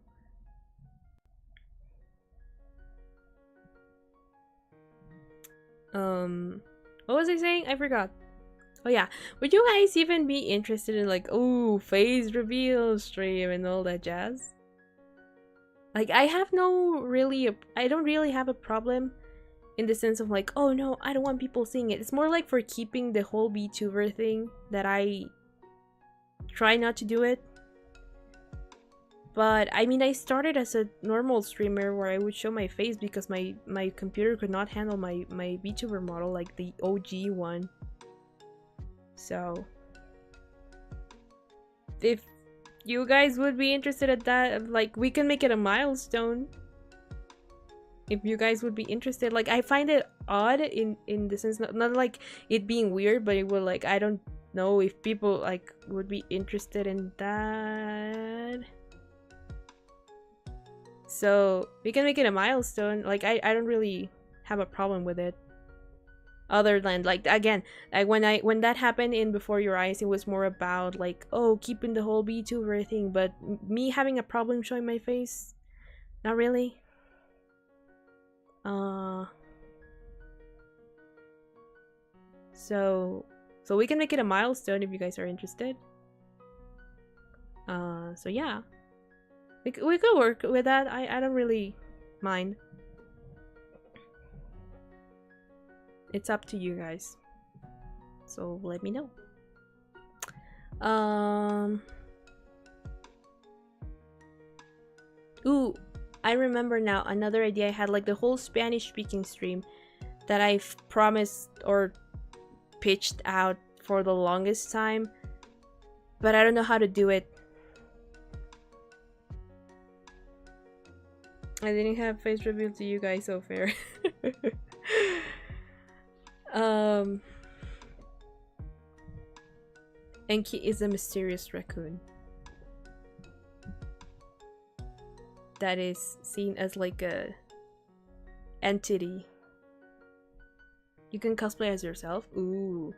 What was I saying? I forgot. Oh yeah, would you guys even be interested in like, oh, phase reveal stream and all that jazz? Like, I don't really have a problem in the sense of like, oh no, I don't want people seeing it. It's more like for keeping the whole VTuber thing that I try not to do it. But I mean, I started as a normal streamer where I would show my face because my computer could not handle my VTuber model, like the OG one. So if you guys would be interested at that, like, we can make it a milestone. If you guys would be interested, like, I find it odd in the sense, not like it being weird, but it would, like, I don't know if people like would be interested in that. So we can make it a milestone. Like, I don't really have a problem with it. Other than, like, again, like when that happened in Before Your Eyes, it was more about like, oh, keeping the whole VTuber thing, but me having a problem showing my face, not really. So we can make it a milestone if you guys are interested. So yeah, we could work with that. I don't really mind. It's up to you guys. So let me know. Ooh, I remember now another idea I had, like the whole Spanish speaking stream that I've promised or pitched out for the longest time, but I don't know how to do it. I didn't have face reveal to you guys, so fair. Enki is a mysterious raccoon that is seen as like a entity. You can cosplay as yourself. Ooh.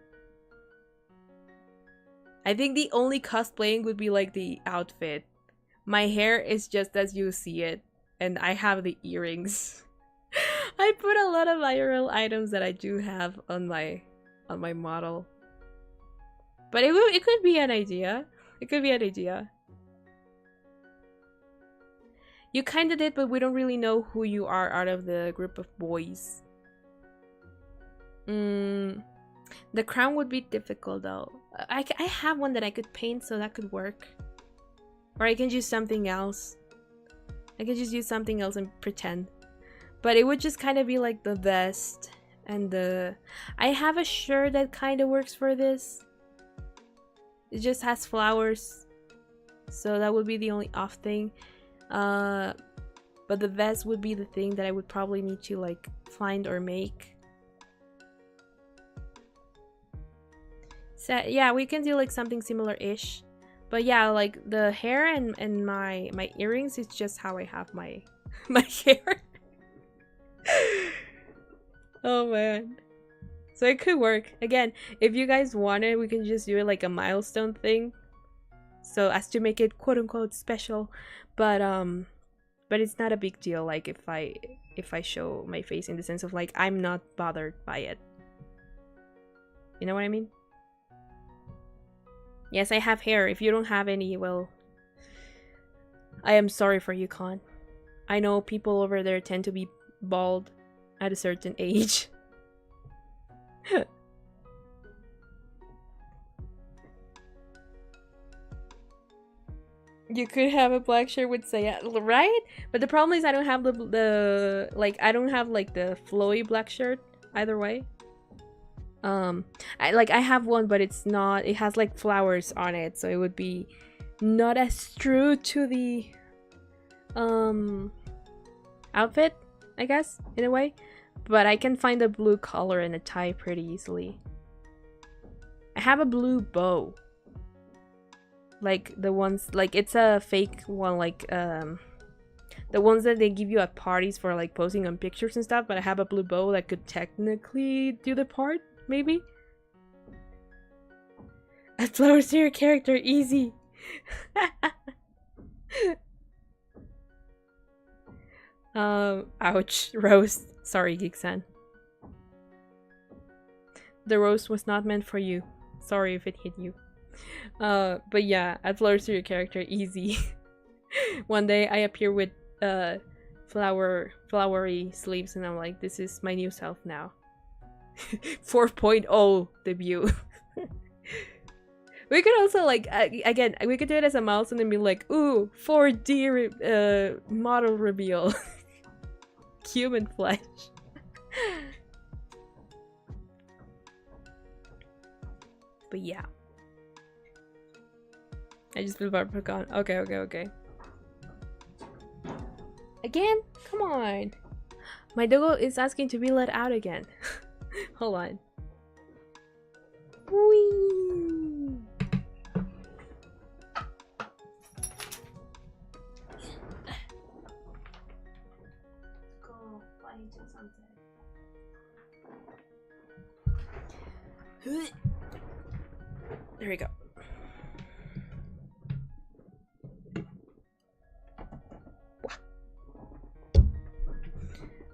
I think the only cosplaying would be like the outfit. My hair is just as you see it, and I have the earrings. I put a lot of IRL items that I do have on my model. But it could be an idea. It could be an idea. You kinda did, but we don't really know who you are out of the group of boys. The crown would be difficult though. I have one that I could paint, so that could work. Or I can use something else. I can just use something else and pretend. But it would just kind of be like the vest and the... I have a shirt that kind of works for this. It just has flowers. So that would be the only off thing. But the vest would be the thing that I would probably need to like find or make. So yeah, we can do like something similar-ish. But yeah, like the hair and my earrings is just how I have my hair. Oh man. So it could work. Again, if you guys want it, we can just do it like a milestone thing. So as to make it quote unquote special. But it's not a big deal like if I show my face, in the sense of like I'm not bothered by it. You know what I mean? Yes, I have hair. If you don't have any, well, I am sorry for you, Con. I know people over there tend to be bald at a certain age. You could have a black shirt with Saya, right? But the problem is I don't have the like I don't have like the flowy black shirt either way. I have one, but it's not, it has like flowers on it, so it would be not as true to the outfit, I guess, in a way. But I can find a blue color and a tie pretty easily. I have a blue bow. Like the ones, like it's a fake one, like the ones that they give you at parties for like posing on pictures and stuff, but I have a blue bow that could technically do the part, maybe. Add flowers to your character, easy. Ouch, roast. Sorry, Geeksan. The roast was not meant for you. Sorry if it hit you. But yeah, add flowers to your character, easy. One day I appear with flowery sleeves and I'm like, this is my new self now. 4.0 debut. We could also like again, we could do it as a milestone and be like, ooh, 4D model reveal. Human flesh. But yeah, I just feel Barbacan. Okay. Again? Come on. My doggo is asking to be let out again. Hold on. Whee! Go find something. There we go.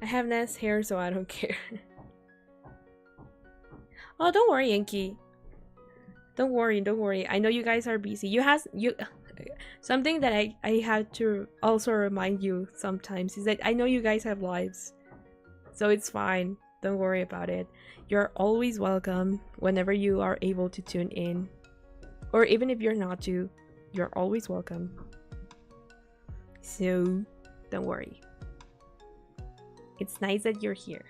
I have nice hair, so I don't care. Oh, don't worry, Yankee. Don't worry. I know you guys are busy. Something that I have to also remind you sometimes is that I know you guys have lives. So it's fine. Don't worry about it. You're always welcome whenever you are able to tune in. Or even if you're not to, you're always welcome. So, Don't worry. It's nice that you're here.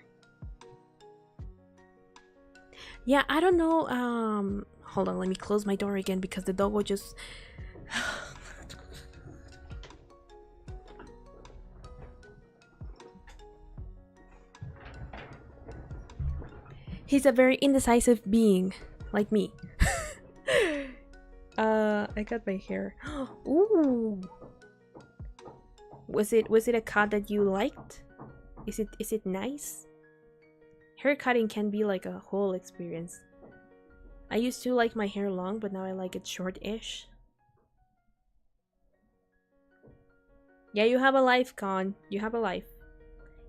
Yeah, I don't know. Hold on, let me close my door again because the dog will just. He's a very indecisive being, like me. I got my hair. Ooh. Was it a cut that you liked? Is it nice? Hair cutting can be like a whole experience. I used to like my hair long, but now I like it short-ish. Yeah, you have a life, Con. You have a life.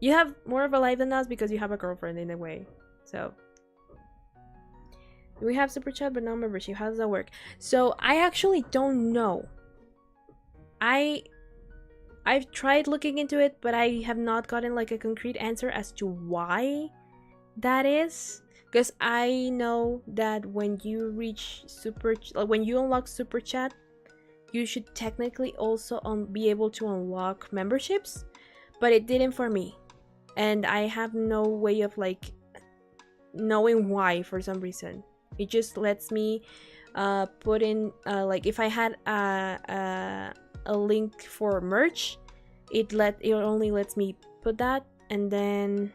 You have more of a life than us because you have a girlfriend in a way. So we have super chat but no membership. How does that work? So I actually don't know. I've tried looking into it, but I have not gotten like a concrete answer as to why that is. Because I know that when you reach when you unlock super chat, you should technically also be able to unlock memberships, but it didn't for me, and I have no way of like knowing why. For some reason, it just lets me put in like if I had a link for merch, it only lets me put that, and then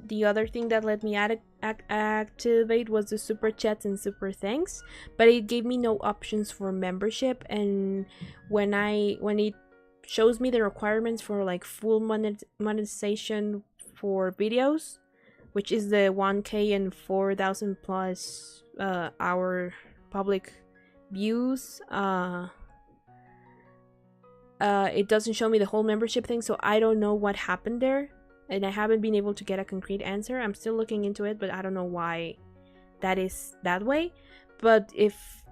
the other thing that let me activate was the super chats and super thanks, but it gave me no options for membership. And when it shows me the requirements for like full monetization for videos, which is the 1K and 4,000 plus hour public views, it doesn't show me the whole membership thing, so I don't know what happened there, and I haven't been able to get a concrete answer. I'm still looking into it, but I don't know why that is that way. But if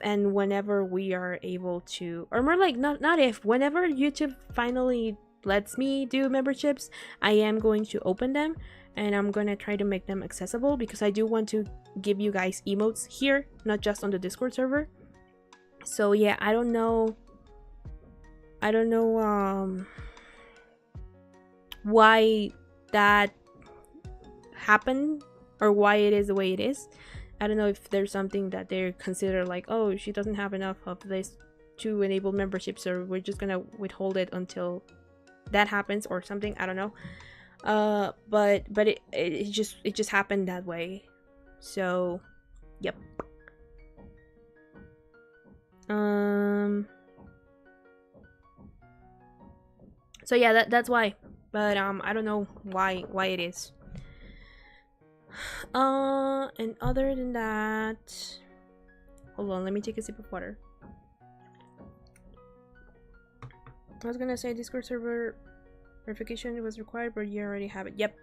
and whenever we are able to, or more like not if, whenever YouTube finally lets me do memberships, I am going to open them, and I'm gonna try to make them accessible because I do want to give you guys emotes here, not just on the Discord server. So yeah, I don't know why that happened or why it is the way it is. I don't know if there's something that they're consider like, oh, she doesn't have enough of this to enable membership, so we're just gonna withhold it until that happens or something. I don't know. But it just happened that way. So yep. So yeah, that's why. But I don't know why it is. And other than that, hold on, let me take a sip of water. I was gonna say Discord server verification was required, but you already have it. Yep.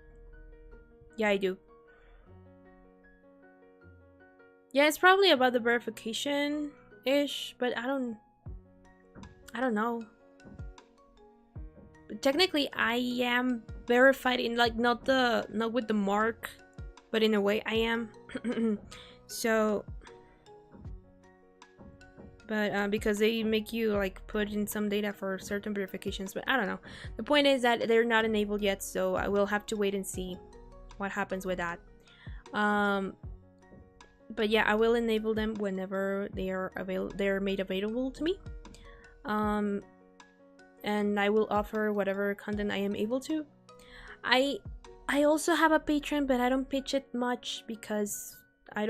Yeah, I do. Yeah, it's probably about the verification ish, but I don't know. But technically I am verified in like not with the mark, but in a way I am. So but because they make you like put in some data for certain verifications, but I don't know. The point is that they're not enabled yet, so I will have to wait and see what happens with that. But yeah, I will enable them whenever they're made available to me. And I will offer whatever content I am able to. I also have a Patreon, but I don't pitch it much because I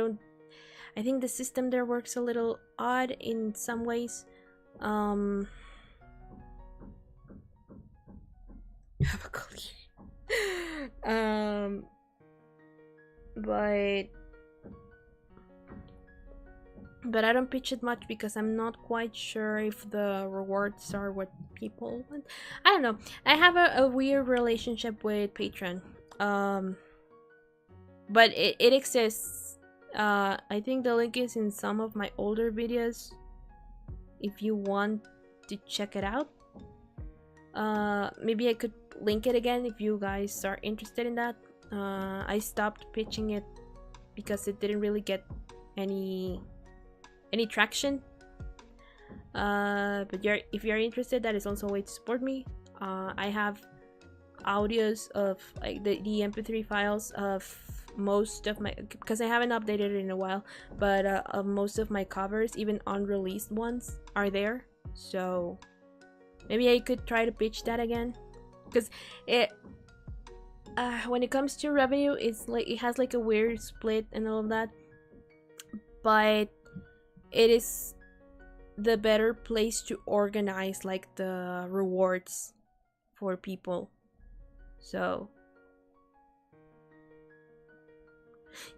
think the system there works a little odd in some ways. Have a colleague. But I don't pitch it much because I'm not quite sure if the rewards are what people want. I don't know. I have a weird relationship with Patreon. But it exists. I think the link is in some of my older videos if you want to check it out. Maybe I could link it again if you guys are interested in that. I stopped pitching it because it didn't really get any traction. But if you're interested, that is also a way to support me. I have audios of like the MP3 files of most of my, because I haven't updated it in a while, but of most of my covers, even unreleased ones, are there. So maybe I could try to pitch that again, because it when it comes to revenue, it's like it has like a weird split and all of that, but it is the better place to organize like the rewards for people. So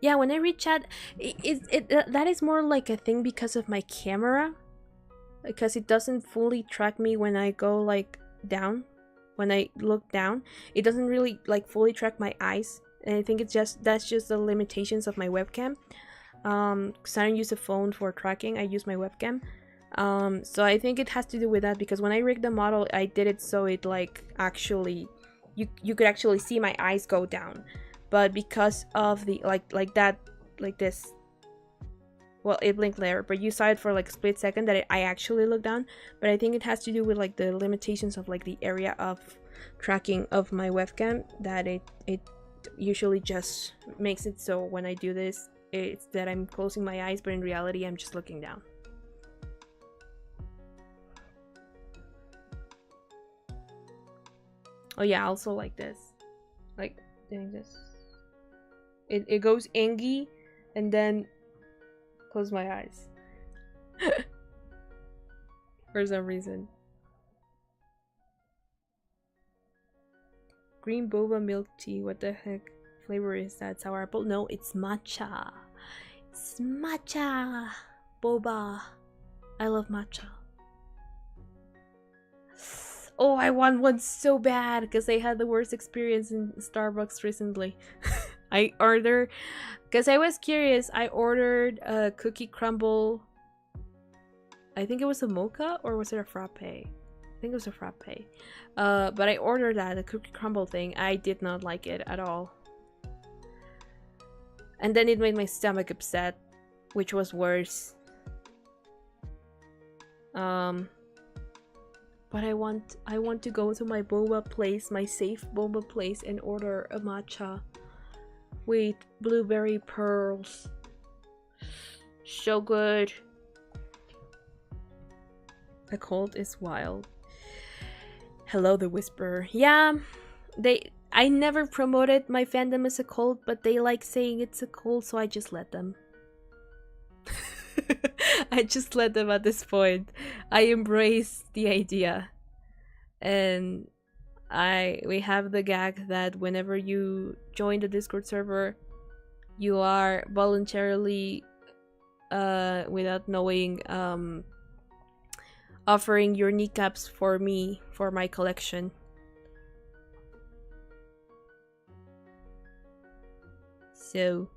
yeah, when I read chat, that is more like a thing because of my camera, because it doesn't fully track me when I go like down. When I look down, it doesn't really like fully track my eyes, and I think that's just the limitations of my webcam. Because I don't use a phone for tracking, I use my webcam. So I think it has to do with that, because when I rigged the model, I did it so it like actually you could actually see my eyes go down, but because of the like that, like this, well, it blinked there, but you saw it for like a split second that I actually looked down. But I think it has to do with like the limitations of like the area of tracking of my webcam, that it usually just makes it so when I do this, it's that I'm closing my eyes, but in reality I'm just looking down. Oh yeah, also like this, like doing this, it goes ingy and then close my eyes for some reason. Green boba milk tea, what the heck flavor is that? Sour apple? No, it's matcha. It's matcha boba. I love matcha. Oh, I want one so bad because I had the worst experience in Starbucks recently. I ordered, because I was curious, I ordered a cookie crumble. I think it was a mocha, or was it a frappe? I think it was a frappe. But I ordered that, the cookie crumble thing. I did not like it at all. And then it made my stomach upset, which was worse. But I want to go to my boba place, my safe boba place, and order a matcha with blueberry pearls. So good. A cult is wild. Hello, the Whisperer. Yeah, I never promoted my fandom as a cult, but they like saying it's a cult, so I just let them. I just let them at this point. I embrace the idea. And we have the gag that whenever you join the Discord server, you are voluntarily, without knowing, offering your kneecaps for me, for my collection. So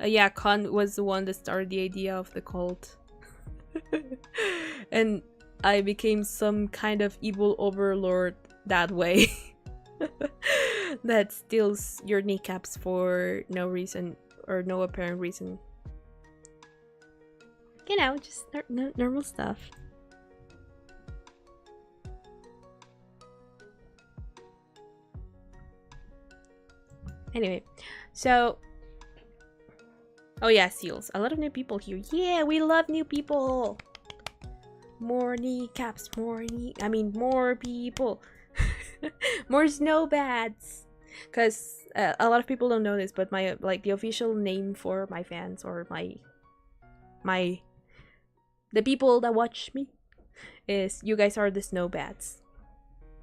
yeah, Khan was the one that started the idea of the cult. And I became some kind of evil overlord that way. That steals your kneecaps for no reason, or no apparent reason. You know, just normal stuff. Anyway, so... Oh yeah, seals. A lot of new people here. Yeah, we love new people! More kneecaps, more people. More SNOWBATS. Because a lot of people don't know this, but my, like, the official name for my fans, or the people that watch me, is, you guys are the SNOWBATS.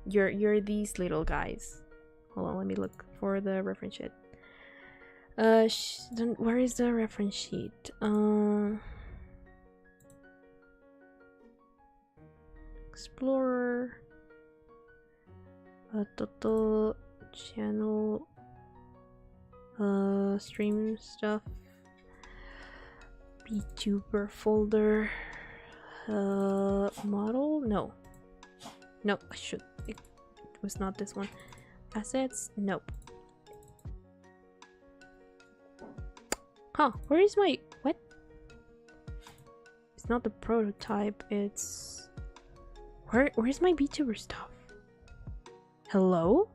You're these little guys. Hold on, let me look for the reference sheet. Where is the reference sheet? Explorer, total channel, stream stuff, VTuber folder, model. No, I should. It was not this one. Assets. Nope. Huh, where is my... what? It's not the prototype, it's... Where's my VTuber stuff? Hello?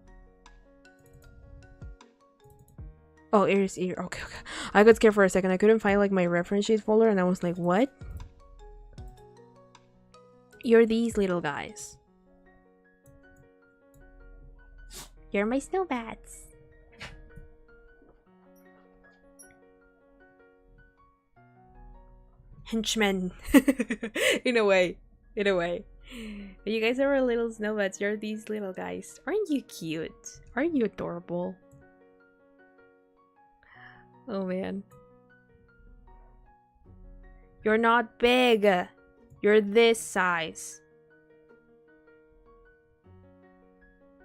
Oh, ears, ear. Okay, okay. I got scared for a second. I couldn't find like my reference sheet folder and I was like, what? You're these little guys. You're my SNOWBATS. Henchmen. In a way. In a way. You guys are little SNOWBATS. You're these little guys. Aren't you cute? Aren't you adorable? Oh man. You're not big. You're this size.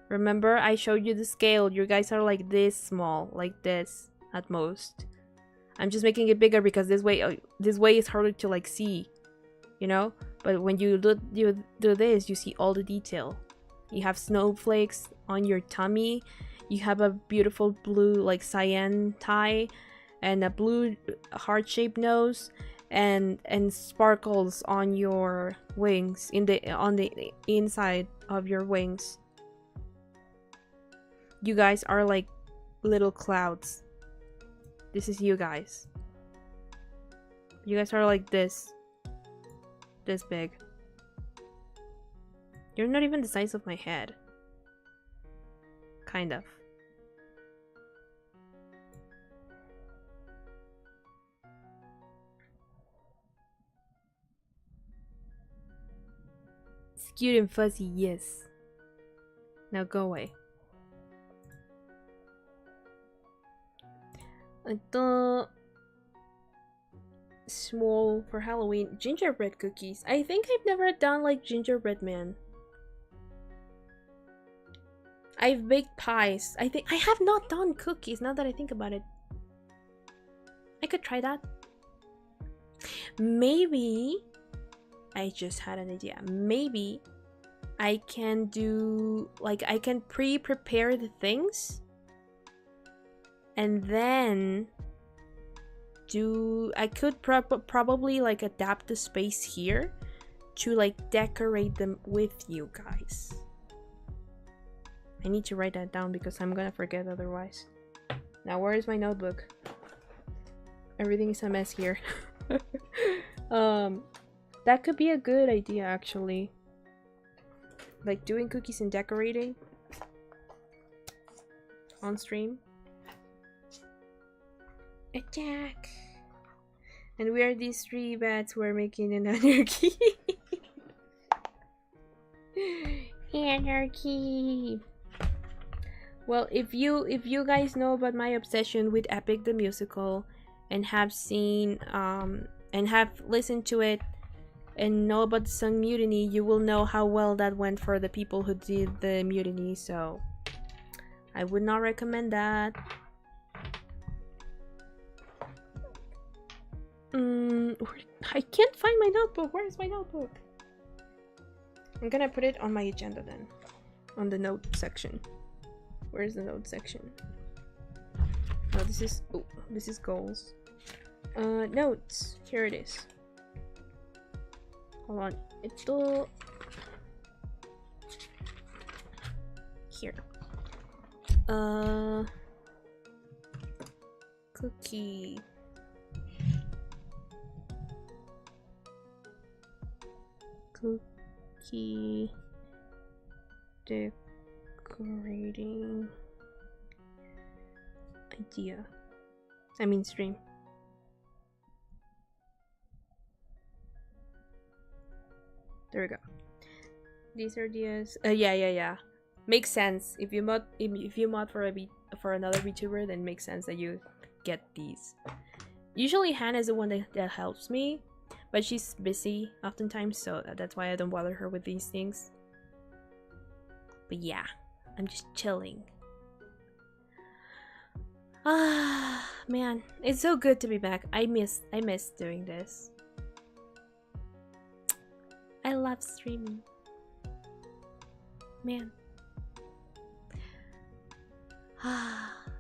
Remember, I showed you the scale. You guys are like this small, like this at most. I'm just making it bigger because this way is harder to like see, you know. But when you do this, you see all the detail. You have snowflakes on your tummy. You have a beautiful blue like cyan tie, and a blue heart-shaped nose, and sparkles on your wings on the inside of your wings. You guys are like little clouds. This is you guys. You guys are like this big. You're not even the size of my head. Kind of. It's cute and fuzzy, yes. Now go away. Small for Halloween. Gingerbread cookies. I think I've never done like gingerbread man. I've baked pies. I think I have not done cookies now that I think about it. I could try that. Maybe I just had an idea. Maybe I can do like I can pre-prepare the things and then I could probably like adapt the space here to like decorate them with you guys. I need to write that down because I'm gonna forget otherwise. Now where is my notebook? Everything is a mess here. That could be a good idea actually. Like doing cookies and decorating on stream. Attack! And we are these 3 bats who are making an anarchy. Anarchy! Well, if you guys know about my obsession with Epic the Musical and have seen and have listened to it and know about the song Mutiny, you will know how well that went for the people who did the Mutiny, so I would not recommend that. I can't find my notebook. Where is my notebook? I'm gonna put it on my agenda then. On the note section. Where's the note section? Oh, this is goals. Notes. Here it is. Hold on. It's still here. Cookie. Cookie decorating idea. I mean stream. There we go. These are ideas. Yeah. Makes sense. If you mod for another VTuber, then makes sense that you get these. Usually Hannah is the one that helps me, but she's busy oftentimes, so that's why I don't bother her with these things. But yeah, I'm just chilling. Ah, man, it's so good to be back. I miss doing this. I love streaming. Man.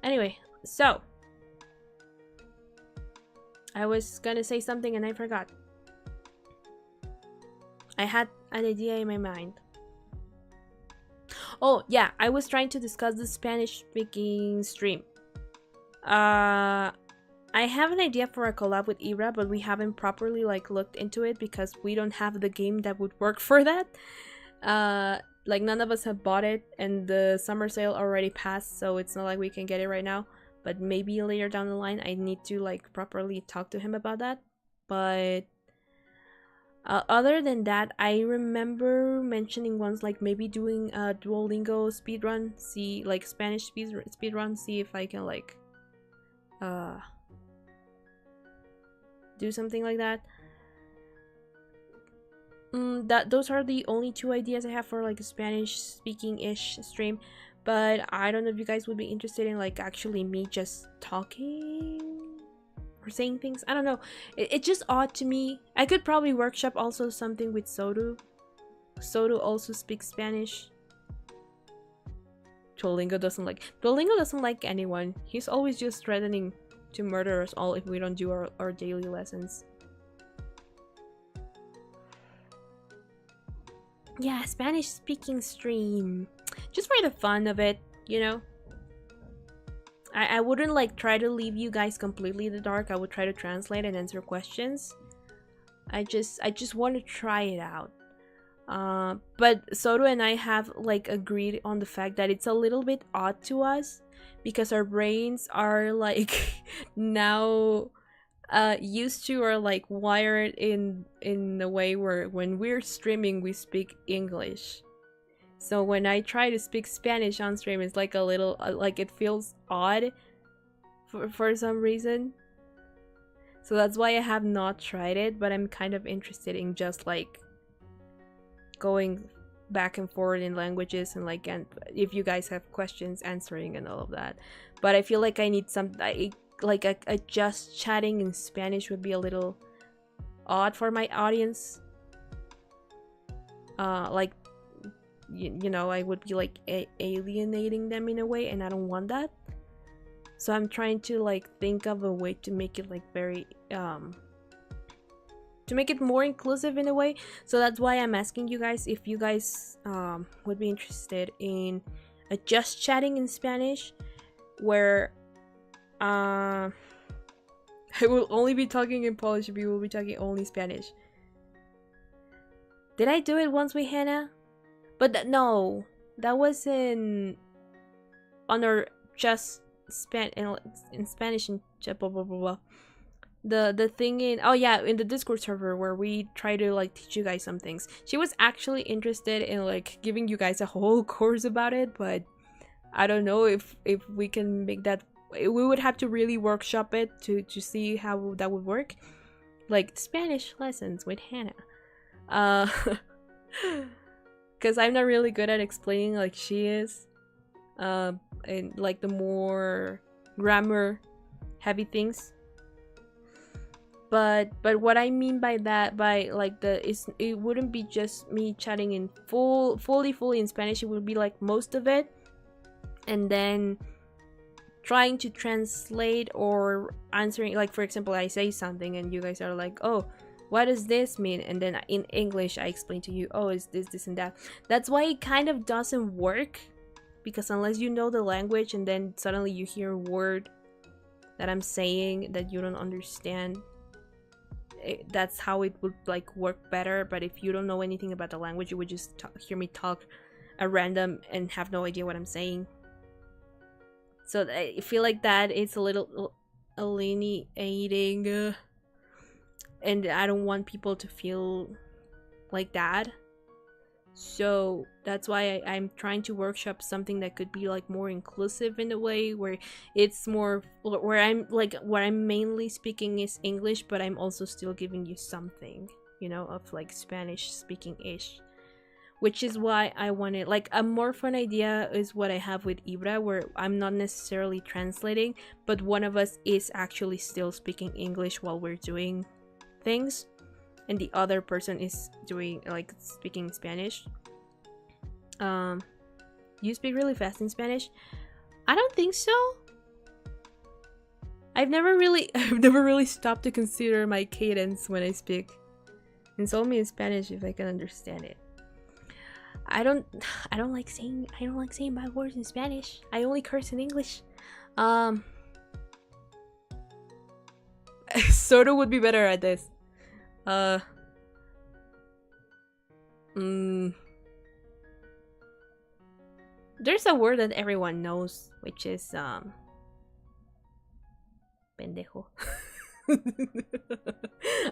Anyway, so I was gonna say something and I forgot. I had an idea in my mind. Oh yeah, I was trying to discuss the Spanish speaking stream. I have an idea for a collab with Ibra, but we haven't properly like looked into it because we don't have the game that would work for that. Like none of us have bought it, and the summer sale already passed, so it's not like we can get it right now. But maybe later down the line, I need to like properly talk to him about that. But other than that, I remember mentioning once like maybe doing a Duolingo speedrun, see like Spanish speedrun, see if I can like do something like that. Those are the only two ideas I have for like a Spanish speaking ish stream, but I don't know if you guys would be interested in like actually me just talking or saying things. I don't know, it's just odd to me. I could probably workshop also something with Sodu. Sodu also speaks Spanish. Duolingo doesn't like anyone. He's always just threatening to murder us all if we don't do our daily lessons. Yeah, Spanish speaking stream. Just for the fun of it, you know? I wouldn't like try to leave you guys completely in the dark. I would try to translate and answer questions. I just want to try it out. But Soto and I have like agreed on the fact that it's a little bit odd to us because our brains are like now used to or like wired in a way where when we're streaming we speak English. So when I try to speak Spanish on stream, it's like a little like it feels odd for some reason. So that's why I have not tried it, but I'm kind of interested in just like going back and forward in languages and like, and if you guys have questions, answering and all of that. But I feel like I need some like a just chatting in Spanish would be a little odd for my audience. Like you know, I would be like alienating them in a way, and I don't want that. So I'm trying to like think of a way to make it like very to make it more inclusive in a way. So that's why I'm asking you guys if you guys would be interested in a just chatting in Spanish where I will only be talking in Polish if you will be talking only Spanish. Did I do it once with Hannah? But no, that was on our just in Spanish and blah blah blah blah. The thing in in the Discord server where we try to like teach you guys some things. She was actually interested in like giving you guys a whole course about it, but I don't know if we can make that. We would have to really workshop it to see how that would work, like Spanish lessons with Hannah. Because I'm not really good at explaining like she is, and like the more grammar heavy things. But what I mean by that, by like it wouldn't be just me chatting in fully in Spanish. It would be like most of it, and then trying to translate or answering. Like for example, I say something and you guys are like, "Oh, what does this mean?" And then in English I explain to you, "Oh, is this and that." That's why it kind of doesn't work, because unless you know the language and then suddenly you hear a word that I'm saying that you don't understand, that's how it would like work better. But if you don't know anything about the language, you would just hear me talk at random and have no idea what I'm saying. So I feel like that it's a little alienating, and I don't want people to feel like that. So that's why I'm trying to workshop something that could be like more inclusive in a way where it's more where I'm mainly speaking is English, but I'm also still giving you something, you know, of like Spanish speaking ish. Which is why I wanted like a more fun idea is what I have with Ibra, where I'm not necessarily translating, but one of us is actually still speaking English while we're doing things, and the other person is doing like speaking Spanish. You speak really fast in Spanish? I don't think so. I've never really stopped to consider my cadence when I speak. Insult me in Spanish if I can understand it. I don't like saying bad words in Spanish. I only curse in English. Soto would be better at this. There's a word that everyone knows, which is pendejo.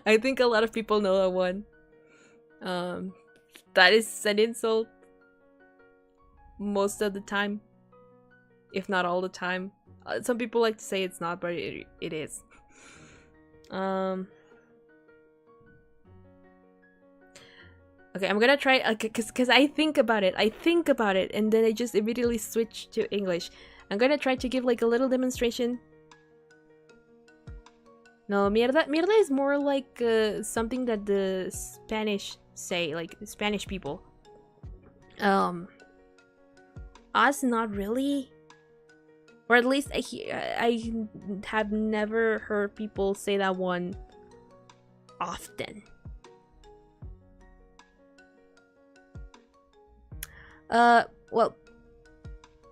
I think a lot of people know that one. That is an insult most of the time, if not all the time. Some people like to say it's not, but it is. Okay, I'm gonna try, because I think about it, and then I just immediately switch to English. I'm gonna try to give like a little demonstration. No, mierda is more like something that the Spanish say, like Spanish people. Us, not really. Or at least I have never heard people say that one often. Well,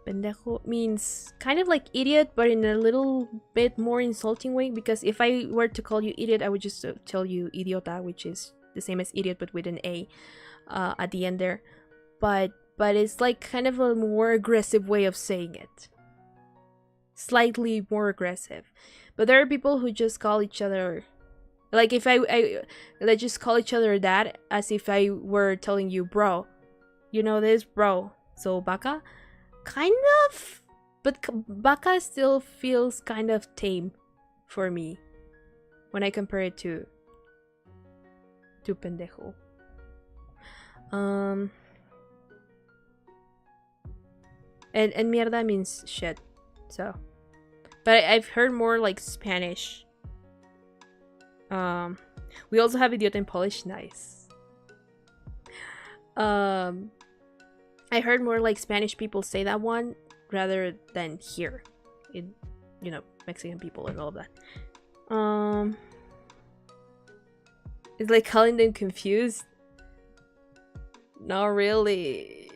pendejo means kind of like idiot, but in a little bit more insulting way, because if I were to call you idiot, I would just tell you idiota, which is the same as idiot but with an A at the end there. But it's like kind of a more aggressive way of saying it. Slightly more aggressive. But there are people who just call each other, like if I let's just call each other that, as if I were telling you bro. You know this, bro. So baka? Kind of. But baka still feels kind of tame for me when I compare it to pendejo. And mierda means shit. So, but I've heard more like Spanish. We also have idiota in Polish. Nice. I heard more like Spanish people say that one rather than here in, you know, Mexican people and all of that. It's like calling them confused. Not really.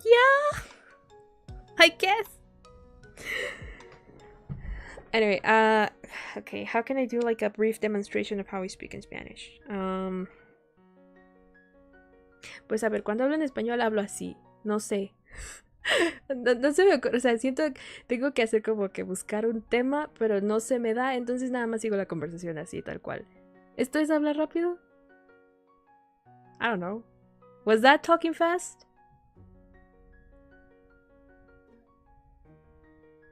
Yeah, I guess. Anyway, okay, how can I do like a brief demonstration of how we speak in Spanish? Pues a ver, cuando hablo en español hablo así, no sé. No se me ocurre, o sea, siento que tengo que hacer como que buscar un tema, pero no se me da, entonces nada más sigo la conversación así, tal cual. ¿Esto es hablar rápido? I don't know. Was that talking fast?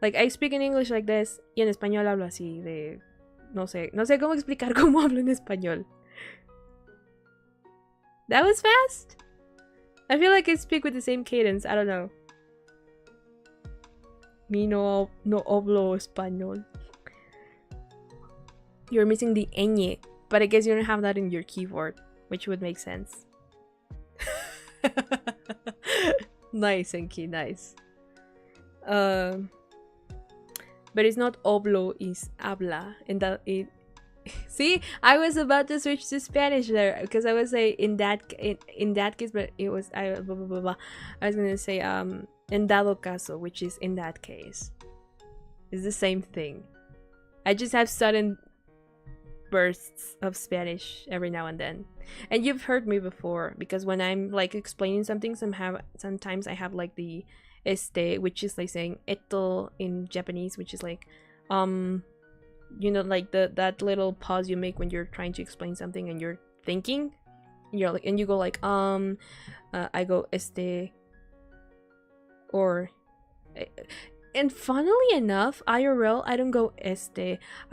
Like, I speak in English like this, y en español hablo así, de... No sé cómo explicar cómo hablo en español. That was fast? I feel like I speak with the same cadence, I don't know. Mi no hablo español. You're missing the ñ, but I guess you don't have that in your keyboard, which would make sense. Nice, Enki, nice. But it's not oblo, it's habla. And that it. See, I was about to switch to Spanish there because I was saying in that case, but it was I was gonna say en dado caso, which is in that case. It's the same thing. I just have sudden bursts of Spanish every now and then. And you've heard me before because when I'm like explaining something, sometimes I have like the which is like saying eto in Japanese, which is like you know, like that little pause you make when you're trying to explain something and you're thinking, and you're like, and you go like I go or and funnily enough, IRL I don't go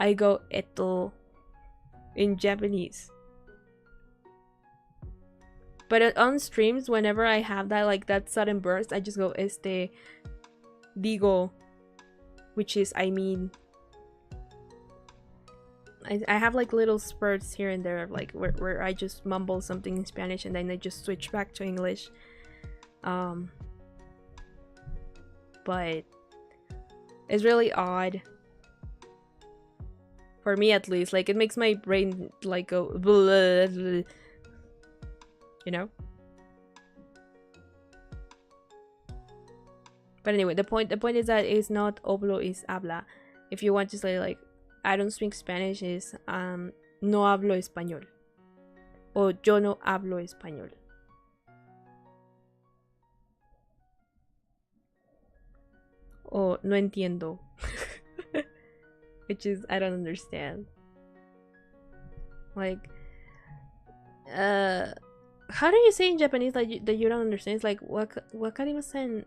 I go eto in Japanese. But on streams, whenever I have that like that sudden burst, I just go digo, which is I mean. I have like little spurts here and there, like where I just mumble something in Spanish and then I just switch back to English. But It's really odd. For me at least. Like, it makes my brain like go blah, blah, you know? But anyway, the point is that it's not hablo, it's habla. If you want to say like I don't speak Spanish, is no hablo español. O yo no hablo español. O no entiendo. Which is I don't understand. Like how do you say in Japanese that you don't understand? It's like wakarimasen.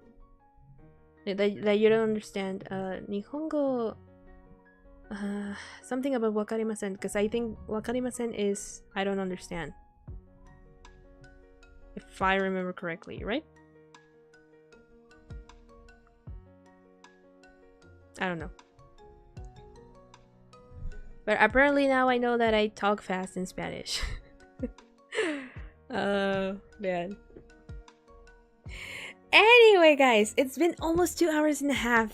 That you don't understand. Nihongo. Something about wakarimasen, because I think wakarimasen is I don't understand. If I remember correctly, right? I don't know. But apparently now I know that I talk fast in Spanish. Man. Anyway, guys, it's been almost 2 hours and a half.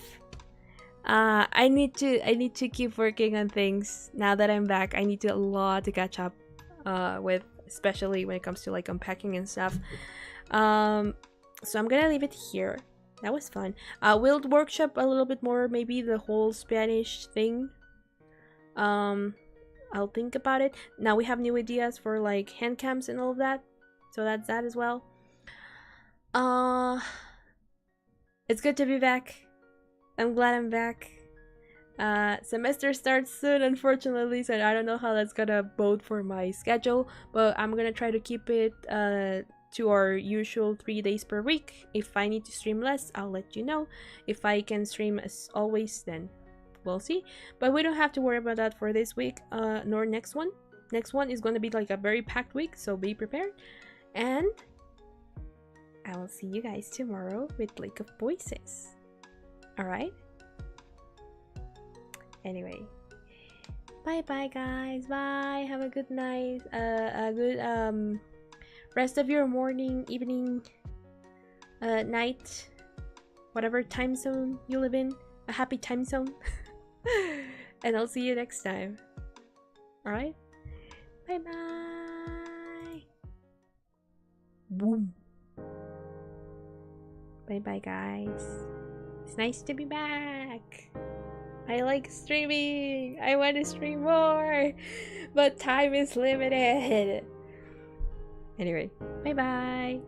I need to keep working on things now that I'm back. I need a lot to catch up with, especially when it comes to like unpacking and stuff. So I'm gonna leave it here. That was fun. We'll workshop a little bit more, maybe the whole Spanish thing. I'll think about it. Now we have new ideas for like hand cams and all of that, so that's that as well. It's good to be back. I'm glad I'm back. Semester starts soon, unfortunately, so I don't know how that's gonna bode for my schedule, but I'm gonna try to keep it to our usual 3 days per week. If I need to stream less, I'll let you know. If I can stream as always, then we'll see. But we don't have to worry about that for this week, nor next one. Next one is gonna be like a very packed week, so be prepared. And I will see you guys tomorrow with Lake of Voices. Alright? Anyway. Bye bye guys. Bye. Have a good night. A good rest of your morning, evening, night. Whatever time zone you live in. A happy time zone. And I'll see you next time. Alright? Bye bye. Boom. Bye bye guys. It's nice to be back. I like streaming. I want to stream more, but time is limited. Anyway, bye bye.